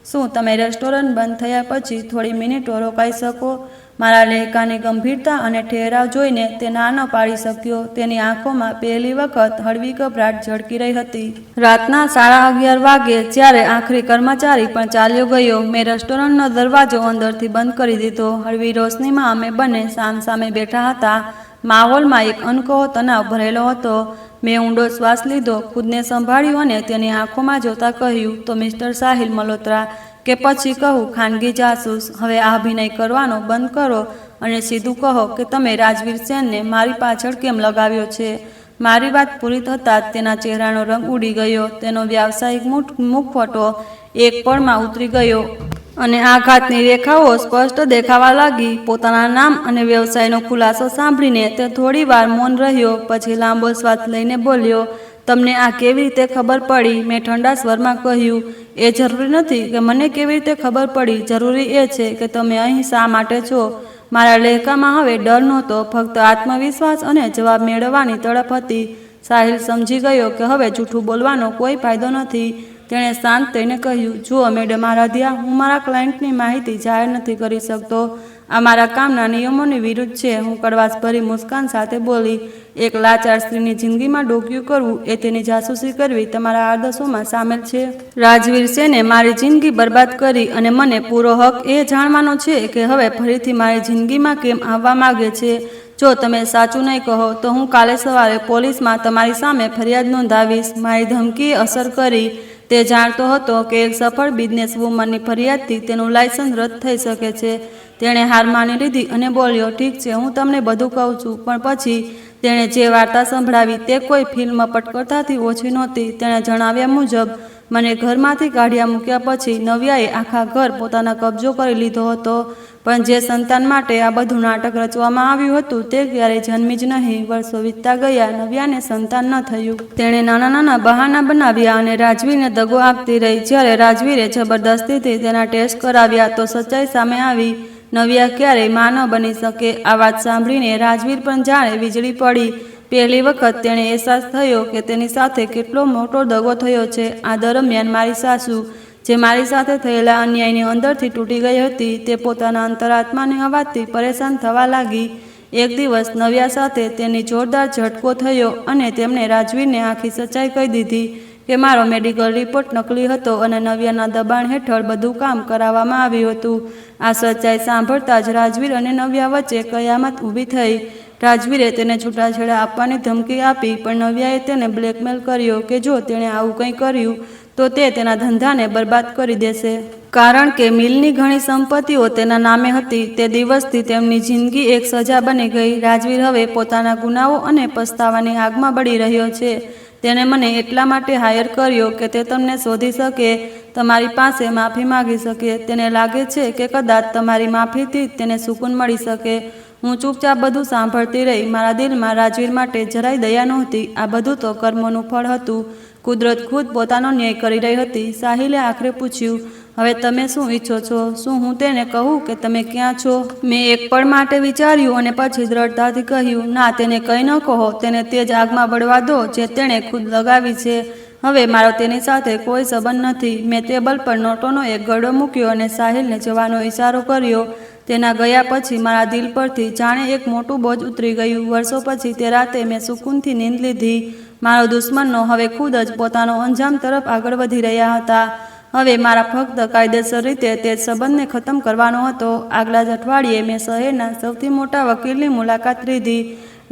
શું તમે રેસ્ટોરન્ટ બંધ થયા પછી થોડી મિનિટો રોકાઈ શકો? મારા લહેકાની ગંભીરતા અને ઠેરાવ જોઈને તે ના ન પાડી શક્યો. તેની આંખોમાં પહેલી વખત હળવી ગભરાટ ઝળકી રહી હતી. રાતના 11:30 વાગે જ્યારે આખરી કર્મચારી પણ ચાલ્યો ગયો, મેં રેસ્ટોરન્ટનો દરવાજો અંદરથી બંધ કરી દીધો. હળવી રોશનીમાં અમે બંને સામસામે બેઠા હતા. માહોલમાં એક અનકહો તણાવ ભરેલો હતો. મેં ઊંડો શ્વાસ લીધો, ખુદને સંભાળ્યું અને તેની આંખોમાં જોતા કહ્યું, તો મિસ્ટર સાહિલ મલ્હોત્રા, કે પછી કહું ખાનગી જાસૂસ, હવે આ અભિનય કરવાનો બંધ કરો અને સીધું કહો કે તમે રાજવીર સેનને મારી પાછળ કેમ લગાવ્યો છે? મારી વાત પૂરી થતાં જ તેના ચહેરાનો રંગ ઉડી ગયો. તેનો વ્યાવસાયિક મુખવટો એક પળમાં ઉતરી ગયો અને આઘાતની રેખાઓ સ્પષ્ટ દેખાવા લાગી. પોતાના નામ અને વ્યવસાયનો ખુલાસો સાંભળીને તે થોડી વાર મૌન રહ્યો. પછી લાંબો શ્વાસ લઈને બોલ્યો, તમને આ કેવી રીતે ખબર પડી? મેં ઠંડા સ્વરમાં કહ્યું, એ જરૂરી નથી કે મને કેવી રીતે ખબર પડી. જરૂરી એ છે કે તમે અહીં શા માટે છો. મારા લહેકામાં હવે ડર નહોતો, ફક્ત આત્મવિશ્વાસ અને જવાબ મેળવવાની તડપ હતી. સાહિલ સમજી ગયો કે હવે જૂઠું બોલવાનો કોઈ ફાયદો નથી. તેણે શાંત થઈને કહ્યું, જુઓ મેડમ આરાધ્યા, હું મારા ક્લાયન્ટની માહિતી જાહેર નથી કરી શકતો. આ મારા કામના નિયમોની વિરુદ્ધ છે. હું કડવાશભરી મુસ્કાન સાથે બોલી, એક લાચાર સ્ત્રીની જિંદગીમાં ડોકિયું કરવું એ તેની જાસૂસી કરવી તમારા આદર્શોમાં સામેલ છે. રાજવીર સેને મારી જિંદગી બરબાદ કરી અને મને પૂરો હક એ જાણવાનો છે કે હવે ફરીથી મારી જિંદગીમાં કેમ આવવા માગે છે. જો તમે સાચું નહીં કહો તો હું કાલે સવારે પોલીસમાં તમારી સામે ફરિયાદ નોંધાવીશ. મારી ધમકીએ અસર કરી. તે જાણતો હતો કે એક સફળ બિઝનેસ વુમનની ફરિયાદથી તેનું લાયસન્સ રદ થઈ શકે છે. તેણે હાર માની લીધી અને બોલ્યો, ઠીક છે, હું તમને બધું કહું છું. પણ પછી તેણે જે વાર્તા સંભળાવી તે કોઈ ફિલ્મ પટકથાથી ઓછી નહોતી. તેણે જણાવ્યા મુજબ મને ઘરમાંથી કાઢ્યા મૂક્યા પછી નવ્યાએ આખા ઘર પોતાના કબજો કરી લીધો હતો. પણ જે સંતાન માટે આ બધું નાટક રચવામાં આવ્યું હતું તે ક્યારેય જન્મી જ નહીં. વર્ષો વીતતા ગયા, નવ્યાને સંતાન ન થયું. તેણે નાના નાના બહાના બનાવ્યા અને રાજવીરને દગો આપતી રહી. જ્યારે રાજવીરે જબરદસ્તીથી તેના ટેસ્ટ કરાવ્યા તો સચ્ચાઈ સામે આવી. નવ્યા ક્યારેય મા ન બની શકે. આ વાત સાંભળીને રાજવીર પણ જાણે વીજળી પડી. પહેલી વખત તેણે અહેસાસ થયો કે તેની સાથે કેટલો મોટો દગો થયો છે. આ દરમિયાન મારી સાસુ, જે મારી સાથે થયેલા અન્યાયની અંદરથી તૂટી ગઈ હતી. તે પોતાના અંતરાત્માની અવાજથી પરેશાન થવા લાગી. એક દિવસ નવ્યા સાથે તેની જોરદાર ઝટકો થયો અને તેમણે રાજવીરને આખી સચ્ચાઈ કહી દીધી કે મારો મેડિકલ રિપોર્ટ નકલી હતો અને નવ્યાના દબાણ હેઠળ બધું કામ કરાવવામાં આવ્યું હતું. આ સચ્ચાઈ સાંભળતા જ રાજવીર અને નવ્યા વચ્ચે કયામત ઊભી થઈ. રાજવીરે તેને છૂટાછેડા આપવાની ધમકી આપી, પણ નવ્યાએ તેને બ્લેકમેલ કર્યો કે જો તેણે આવું કંઈ કર્યું તો તે તેના ધંધાને બરબાદ કરી દેશે. કારણ કે મિલની ઘણી સંપત્તિઓ તેના નામે હતી. તે દિવસથી તેમની જિંદગી એક સજા બની ગઈ. રાજવીર હવે પોતાના ગુનાઓ અને પસ્તાવાની આગમાં બળી રહ્યો છે. તેણે મને એટલા માટે હાયર કર્યો કે તે તમને શોધી શકે, તમારી પાસે માફી માગી શકે. તેને લાગે છે કે કદાચ તમારી માફીથી તેને સુકૂન મળી શકે. હું ચૂપચાપ બધું સાંભળતી રહી. મારા દિલમાં રાજવીર માટે જરાય દયા નહોતી. આ બધું તો કર્મોનું ફળ હતું. કુદરત ખુદ પોતાનો ન્યાય કરી રહી હતી. સાહિલે આખરે પૂછ્યું, હવે તમે શું ઈચ્છો છો? શું હું તેને કહું કે તમે ક્યાં છો? મેં એક પળ માટે વિચાર્યું અને પછી દ્રઢતાથી કહ્યું, ના, તેને કંઈ ન કહો. તેને તે જ આગમાં બળવા દો જે તેણે ખુદ લગાવી છે. હવે મારો તેની સાથે કોઈ સંબંધ નથી. મેં ટેબલ પર નોટોનો એક ગળો મૂક્યો અને સાહિલને જવાનો ઈશારો કર્યો. તેના ગયા પછી મારા દિલ પરથી જાણે એક મોટું બોજ ઉતરી ગયું. વર્ષો પછી તે રાતે મેં સુકૂનથી નીંદ લીધી. મારો દુશ્મનો હવે ખુદ જ પોતાનો અંજામ તરફ આગળ વધી રહ્યા હતા. હવે મારા ફક્ત કાયદેસર રીતે તે સંબંધને ખતમ કરવાનો હતો. આગલા જ અઠવાડિયે મેં શહેરના સૌથી મોટા વકીલની મુલાકાત લીધી.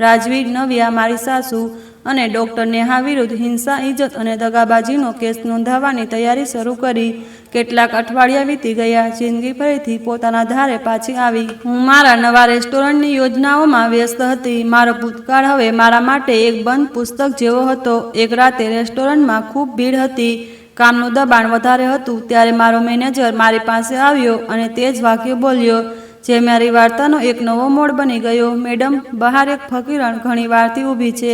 રાજવીર, નવ્યા, મારી સાસુ અને ડૉક્ટર નેહા વિરુદ્ધ હિંસા, ઇજ્જત અને દગાબાજીનો કેસ નોંધાવવાની તૈયારી શરૂ કરી. કેટલાક અઠવાડિયા વીતી ગયા. જિંદગી ફરીથી પોતાના ધારે પાછી આવી. હું મારા નવા રેસ્ટોરન્ટની યોજનાઓમાં વ્યસ્ત હતી. મારો ભૂતકાળ હવે મારા માટે એક બંધ પુસ્તક જેવો હતો. એક રાતે રેસ્ટોરન્ટમાં ખૂબ ભીડ હતી. કામનું દબાણ વધારે હતું. ત્યારે મારો મેનેજર મારી પાસે આવ્યો અને તે જ વાક્ય બોલ્યો જે મારી વાર્તાનો એક નવો મોડ બની ગયો. મેડમ, બહાર એક ફકીરણ ઘણી વારથી ઊભી છે.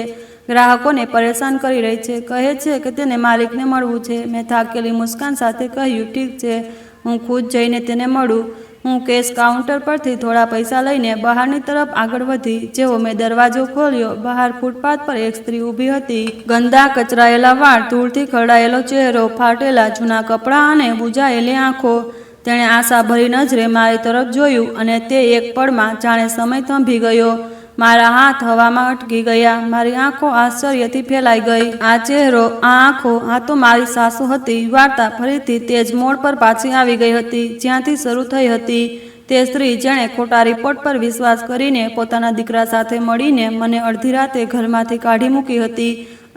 ગ્રાહકોને પરેશાન કરી રહી છે. કહે છે કે તેને માલિકને મળવું છે. મેં થાકેલી મુસ્કાન સાથે કહ્યું, ઠીક છે, હું ખુદ જઈને તેને મળું. હું કેશ કાઉન્ટર પરથી થોડા પૈસા લઈને બહારની તરફ આગળ વધી. જેવો મેં દરવાજો ખોલ્યો, બહાર ફૂટપાથ પર એક સ્ત્રી ઊભી હતી. ગંદા કચરાયેલા વાળ, ધૂળથી ખરડાયેલો ચહેરો, ફાટેલા જૂના કપડાં અને બુજાયેલી આંખો. તેણે આશાભરી નજરે મારી તરફ જોયું અને તે એક પળમાં જાણે સમય થંભી ગયો. મારા હાથ હવામાં અટકી ગયા. મારી આંખો આશ્ચર્યથી ફેલાઈ ગઈ. આ ચહેરો, આ આંખો, આ તો મારી સાસુ હતી. વાર્તા ફરીથી તે જ મોડ પર પાછી આવી ગઈ હતી જ્યાંથી શરૂ થઈ હતી. તે સ્ત્રી જેણે ખોટા રિપોર્ટ પર વિશ્વાસ કરીને પોતાના દીકરા સાથે મળીને મને અડધી રાતે ઘરમાંથી કાઢી મૂકી હતી,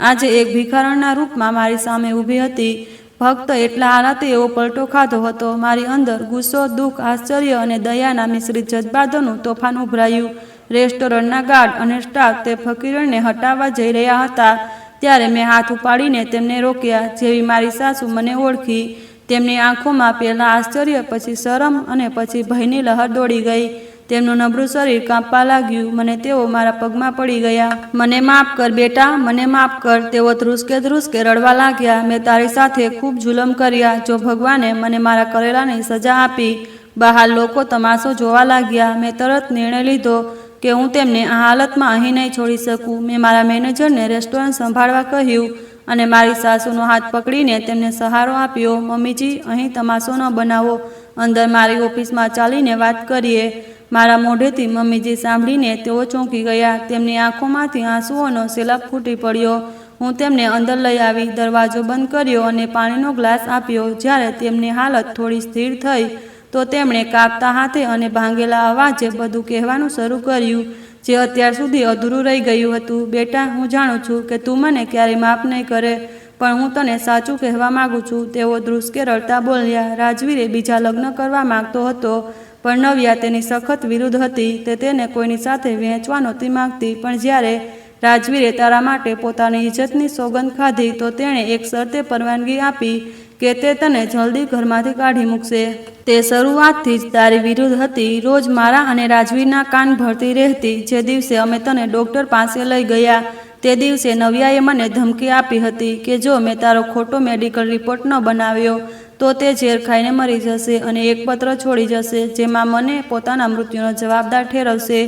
આજે એક ભિખારણના રૂપમાં મારી સામે ઊભી હતી. ફક્ત એટલા હાલાતે એવો પલટો ખાધો હતો. મારી અંદર ગુસ્સો, દુઃખ, આશ્ચર્ય અને દયાના મિશ્રિત જજ્બાતોનું તોફાન ઉભરાયું. રેસ્ટોરન્ટના ગાર્ડ અને સ્ટાફ તે ફકીરણને હટાવવા જઈ રહ્યા હતા ત્યારે મેં હાથ ઉપાડીને તેમને રોક્યા. જેવી મારી સાસુ મને ઓળખી, તેમની આંખોમાં પહેલાં આશ્ચર્ય, પછી શરમ અને પછી ભયની લહેર દોડી ગઈ. તેમનું નબળું શરીર કાંપવા લાગ્યું. મને તેઓ મારા પગમાં પડી ગયા. મને માફ કર બેટા, મને માફ કર. તેઓ ધ્રુસકે ધ્રુસકે રડવા લાગ્યા. મેં તારી સાથે ખૂબ જુલમ કર્યા. જો ભગવાને મને મારા કરેલાની સજા આપી. બહાર લોકો તમાશો જોવા લાગ્યા. મેં તરત નિર્ણય લીધો કે હું તેમને આ હાલતમાં અહીં નહીં છોડી શકું. મેં મારા મેનેજરને રેસ્ટોરન્ટ સંભાળવા કહ્યું અને મારી સાસુનો હાથ પકડીને તેમને સહારો આપ્યો. મમ્મીજી, અહીં તમાશો ન બનાવો. અંદર મારી ઓફિસમાં ચાલીને વાત કરીએ. મારા મોઢેથી મમ્મીજી સાંભળીને તેઓ ચોંકી ગયા. તેમની આંખોમાંથી આંસુઓનો સેલાબ ફૂટી પડ્યો. હું તેમને અંદર લઈ આવી, દરવાજો બંધ કર્યો અને પાણીનો ગ્લાસ આપ્યો. જ્યારે તેમની હાલત થોડી સ્થિર થઈ તો તેમણે કાપતા હાથે અને ભાંગેલા અવાજે બધું કહેવાનું શરૂ કર્યું જે અત્યાર સુધી અધૂરું રહી ગયું હતું. બેટા, હું જાણું છું કે તું મને ક્યારેય માફ નહીં કરે, પણ હું તને સાચું કહેવા માગું છું. તેઓ ધ્રુસકે રડતા બોલ્યા. રાજવીરે બીજા લગ્ન કરવા માગતો હતો, પણ નવ્યા તેની સખત વિરુદ્ધ હતી. તે તેને કોઈની સાથે વહેંચવા નહોતી માગતી. પણ જ્યારે રાજવીરે તારા માટે પોતાની ઇજ્જતની સોગંદ ખાધી તો તેણે એક શરતે પરવાનગી આપી કે તે તને જલ્દી ઘરમાંથી કાઢી મૂકશે. તે શરૂઆતથી જ તારી વિરુદ્ધ હતી. રોજ મારા અને રાજવીરના કાન ભરતી રહેતી. જે દિવસે અમે તને ડૉક્ટર પાસે લઈ ગયા તે દિવસે નવ્યાએ મને ધમકી આપી હતી કે જો મેં તારો ખોટો મેડિકલ રિપોર્ટ ન બનાવ્યો તો તે ઝેર ખાઈને મરી જશે અને એક પત્ર છોડી જશે જેમાં મને પોતાના મૃત્યુનો જવાબદાર ઠેરવશે.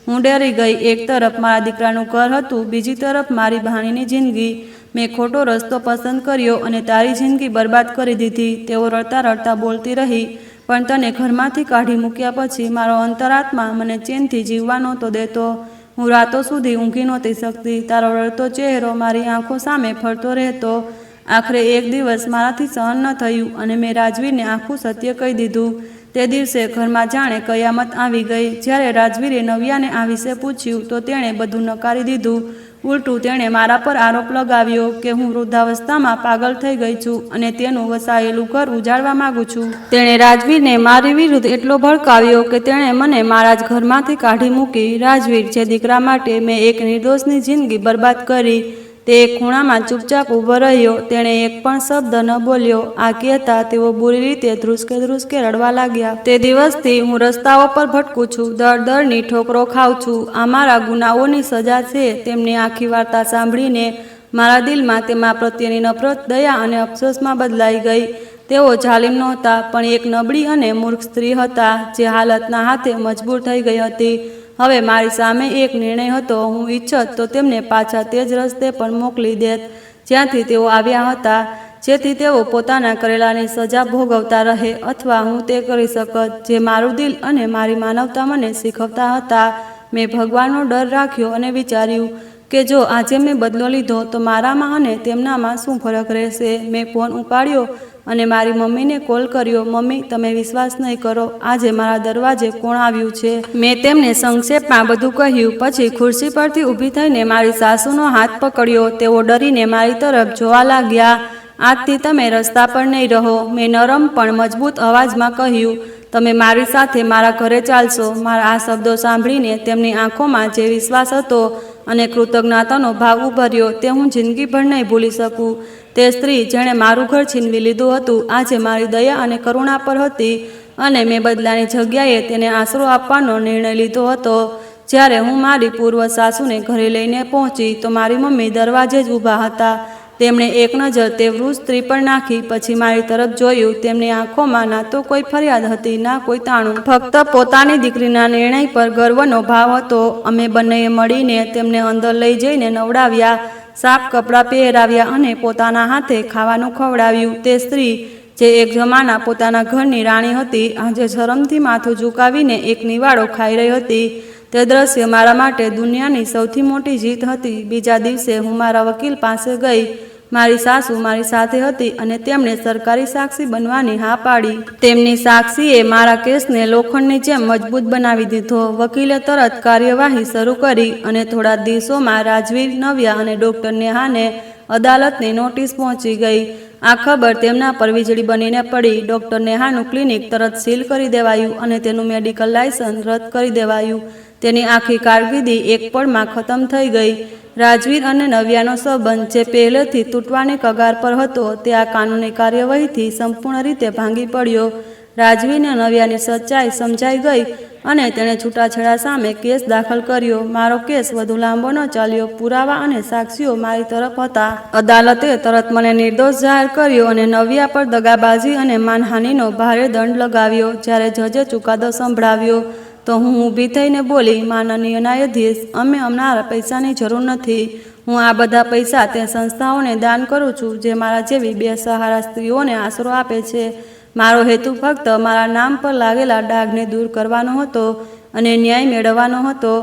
હું ડરી ગઈ. એક તરફ મારા દીકરાનું ઘર હતું, બીજી તરફ મારી ભાણીની જિંદગી. મેં ખોટો રસ્તો પસંદ કર્યો અને તારી જિંદગી બરબાદ કરી દીધી. તેઓ રડતા રડતા બોલતી રહી. પણ તને ઘરમાંથી કાઢી મૂક્યા પછી મારો અંતરાત્મા મને ચેનથી જીવવા નહોતો દેતો. હું રાતો સુધી ઊંઘી નહોતી શકતી. તારો રડતો ચહેરો મારી આંખો સામે ફરતો રહેતો. આખરે એક દિવસ મારાથી સહન ન થયું અને મેં રાજવીરને આખું સત્ય કહી દીધું. તે દિવસે ઘરમાં જાણે કયામત આવી ગઈ. જ્યારે રાજવીરે નવ્યાને આ વિશે પૂછ્યું તો તેણે બધું નકારી દીધું. ઉલટું તેણે મારા પર આરોપ લગાવ્યો કે હું વૃદ્ધાવસ્થામાં પાગલ થઈ ગઈ છું અને તેનું વસાયેલું ઘર ઉજાડવા માંગુ છું. તેણે રાજવીરને મારી વિરુદ્ધ એટલો ભડકાવ્યો કે તેણે મને મારા જ ઘરમાંથી કાઢી મૂકી. રાજવીર, જે દીકરા માટે મેં એક નિર્દોષની જિંદગી બરબાદ કરી, તે એક ખૂણામાં ચૂપચાપ ઊભો રહ્યો. તેણે એક પણ શબ્દ ન બોલ્યો. આ કહેતા તેઓ બુરી રીતે ધ્રુસકે ધ્રુસકે રડવા લાગ્યા. તે દિવસથી હું રસ્તાઓ પર ભટકું છું, દર દરની ઠોકરો ખાઉં છું. આ મારા ગુનાઓની સજા છે. તેમની આખી વાર્તા સાંભળીને મારા દિલમાં તેમાં પ્રત્યેની નફરત, દયા અને અફસોસમાં બદલાઈ ગઈ. તેઓ જાલિમ નહોતા, પણ એક નબળી અને મૂર્ખ સ્ત્રી હતા જે હાલતના હાથે મજબૂર થઈ ગઈ હતી. હવે મારી સામે એક નિર્ણય હતો. હું ઈચ્છત તો તેમને પાછા તે જ રસ્તે પર મોકલી દેત જ્યાંથી તેઓ આવ્યા હતા, જેથી તેઓ પોતાના કરેલાની સજા ભોગવતા રહે, અથવા હું તે કરી શકત જે મારું દિલ અને મારી માનવતા મને શીખવતા હતા. મેં ભગવાનનો ડર રાખ્યો અને વિચાર્યું કે જો આજે મેં બદલો લીધો તો મારામાં અને તેમનામાં શું ફરક રહેશે. મેં ફોન ઉપાડ્યો અને મારી મમ્મીને કોલ કર્યો. મમ્મી, તમે વિશ્વાસ નહીં કરો, આજે મારા દરવાજે કોણ આવ્યું છે. મેં તેમને સંક્ષેપમાં બધું કહ્યું. પછી ખુરશી પરથી ઊભી થઈને મારી સાસુનો હાથ પકડ્યો. તેઓ ડરીને મારી તરફ જોવા લાગ્યા. આજથી તમે રસ્તા પર નહીં રહો, મેં નરમ પણ મજબૂત અવાજમાં કહ્યું. તમે મારી સાથે મારા ઘરે ચાલશો. મારા આ શબ્દો સાંભળીને તેમની આંખોમાં જે વિશ્વાસ હતો અને કૃતજ્ઞતાનો ભાવ ઉભર્યો તે હું જિંદગીભર નહીં ભૂલી શકું. તે સ્ત્રી જેણે મારું ઘર છીનવી લીધું હતું, આજે મારી દયા અને કરુણા પર હતી અને મેં બદલાની જગ્યાએ તેને આશરો આપવાનો નિર્ણય લીધો હતો. જ્યારે હું મારી પૂર્વ સાસુને ઘરે લઈને પહોંચી તો મારી મમ્મી દરવાજે જ ઊભા હતા. તેમણે એક નજર તે વૃદ્ધ સ્ત્રી પર નાખી, પછી મારી તરફ જોયું. તેમની આંખોમાં ના તો કોઈ ફરિયાદ હતી, ના કોઈ તાણું, ફક્ત પોતાની દીકરીના નિર્ણય પર ગર્વનો ભાવ હતો. અમે બંનેએ મળીને તેમને અંદર લઈ જઈને નવડાવ્યા, સાફ કપડાં પહેરાવ્યા અને પોતાના હાથે ખાવાનું ખવડાવ્યું. તે સ્ત્રી જે એક જમાના પોતાના ઘરની રાણી હતી, આજે શરમથી માથું ઝુકાવીને એક નિવાળો ખાઈ રહી હતી. તે દ્રશ્ય મારા માટે દુનિયાની સૌથી મોટી જીત હતી. બીજા દિવસે હું મારા વકીલ પાસે ગઈ. મારી સાસુ મારી સાથે હતી અને તેમણે સરકારી સાક્ષી બનવાની હા પાડી. તેમની સાક્ષીએ મારા કેસને લોખંડની જેમ મજબૂત બનાવી દીધો. વકીલે તરત કાર્યવાહી શરૂ કરી અને થોડા દિવસોમાં રાજવીર, નવ્યા અને ડૉક્ટર નેહાને અદાલતની નોટિસ પહોંચી ગઈ. આ ખબર તેમના પર વીજળી બનીને પડી. ડૉક્ટર નેહાનું ક્લિનિક તરત સીલ કરી દેવાયું અને તેનું મેડિકલ લાયસન્સ રદ કરી દેવાયું. તેની આખી કારકિર્દી એક પળમાં ખતમ થઈ ગઈ. રાજવીર અને નવ્યાનો સંબંધ જે પહેલેથી તૂટવાની કગાર પર હતો, તે આ કાનૂની કાર્યવાહીથી સંપૂર્ણ રીતે ભાંગી પડ્યો. રાજવીરને નવ્યાની સચ્ચાઈ સમજાઈ ગઈ અને તેણે છૂટાછેડા સામે કેસ દાખલ કર્યો. મારો કેસ વધુ લાંબો ન ચાલ્યો. પુરાવા અને સાક્ષીઓ મારી તરફ હતા. અદાલતે તરત મને નિર્દોષ જાહેર કર્યો અને નવ્યા પર દગાબાજી અને માનહાનિનો ભારે દંડ લગાવ્યો. જ્યારે જજે ચુકાદો સંભળાવ્યો તો હું ઊભી થઈને બોલી, માનનીય ન્યાયાધીશ, અમે અમારા પૈસાની જરૂર નથી. હું આ બધા પૈસા તે સંસ્થાઓને દાન કરું છું જે મારા જેવી બેસહારા સ્ત્રીઓને આશરો આપે છે. મારો હેતુ ફક્ત મારા નામ પર લાગેલા ડાઘને દૂર કરવાનો હતો અને ન્યાય મેળવવાનો હતો.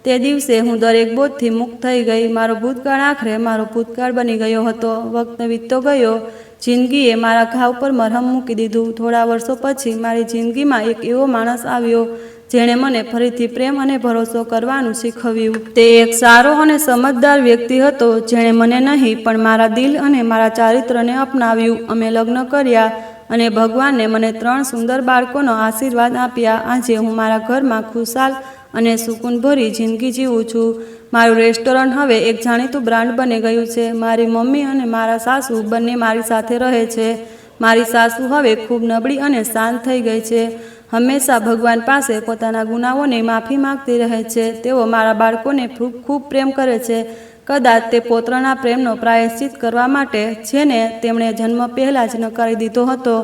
તે દિવસે હું દરેક બોજથી મુક્ત થઈ ગઈ. મારો ભૂતકાળ આખરે મારો ભૂતકાળ બની ગયો હતો. વખત વીતતો ગયો. જિંદગીએ મારા ઘાવ પર મરહમ મૂકી દીધું. થોડા વર્ષો પછી મારી જિંદગીમાં એક એવો માણસ આવ્યો જેણે મને ફરીથી પ્રેમ અને ભરોસો કરવાનું શીખવ્યું. તે એક સારો અને સમજદાર વ્યક્તિ હતો જેણે મને નહીં પણ મારા દિલ અને મારા ચારિત્રને અપનાવ્યું. અમે લગ્ન કર્યા અને ભગવાને મને 3 સુંદર બાળકોનો આશીર્વાદ આપ્યા. આજે હું મારા ઘરમાં ખુશાલ અને સુકૂનભરી જિંદગી જીવું છું. મારું રેસ્ટોરન્ટ હવે એક જાણીતું બ્રાન્ડ બની ગયું છે. મારી મમ્મી અને મારા સાસુ બંને મારી સાથે રહે છે. મારી સાસુ હવે ખૂબ નબળી અને શાંત થઈ ગઈ છે. હંમેશા ભગવાન પાસે પોતાના ગુનાઓની માફી માંગતી રહે છે. તેઓ મારા બાળકોને ખૂબ પ્રેમ કરે છે. કદાચ તે પૌત્રના પ્રેમનો પ્રાયશ્ચિત કરવા માટે જેને તેમણે જન્મ પહેલાં જ નકારી દીધો હતો.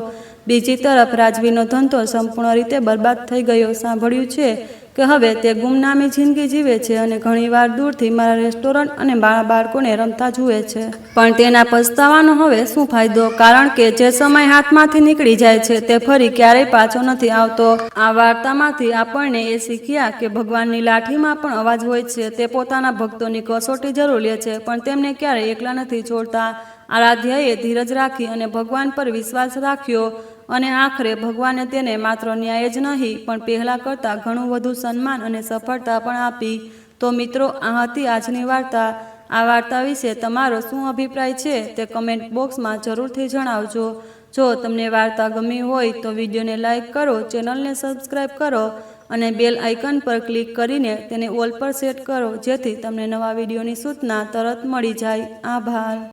બીજી તરફ રાજવીરનો ધંધો સંપૂર્ણ રીતે બરબાદ થઈ ગયો. સાંભળ્યું છે કે હવે તે ગુમનામી જિંદગી જીવે છે અને ઘણીવાર દૂરથી મારા રેસ્ટોરન્ટ અને મારા બાળકોને રમતા જુએ છે. પણ તેના પસ્તાવાનો હવે શું ફાયદો? કારણ કે જે સમય હાથમાંથી નીકળી જાય છે તે ફરી ક્યારેય પાછો નથી આવતો. આ વાર્તામાંથી આપણને એ શીખ્યા કે ભગવાનની લાઠીમાં પણ અવાજ હોય છે. તે પોતાના ભક્તોની કસોટી જરૂર લે છે, પણ તેમને ક્યારેય એકલા નથી છોડતા. આરાધ્યાએ ધીરજ રાખી અને ભગવાન પર વિશ્વાસ રાખ્યો અને આખરે ભગવાને તેને માત્ર ન્યાય જ નહીં પણ પહેલાં કરતાં ઘણું વધુ સન્માન અને સફળતા પણ આપી. તો મિત્રો, આ હતી આજની વાર્તા. આ વાર્તા વિશે તમારો શું અભિપ્રાય છે તે કમેન્ટ બોક્સમાં જરૂરથી જણાવજો. જો તમને વાર્તા ગમી હોય તો વિડીયોને લાઇક કરો, ચેનલને સબસ્ક્રાઈબ કરો અને બેલ આઇકન પર ક્લિક કરીને તેને ઓલ પર સેટ કરો, જેથી તમને નવા વિડીયોની સૂચના તરત મળી જાય. આભાર.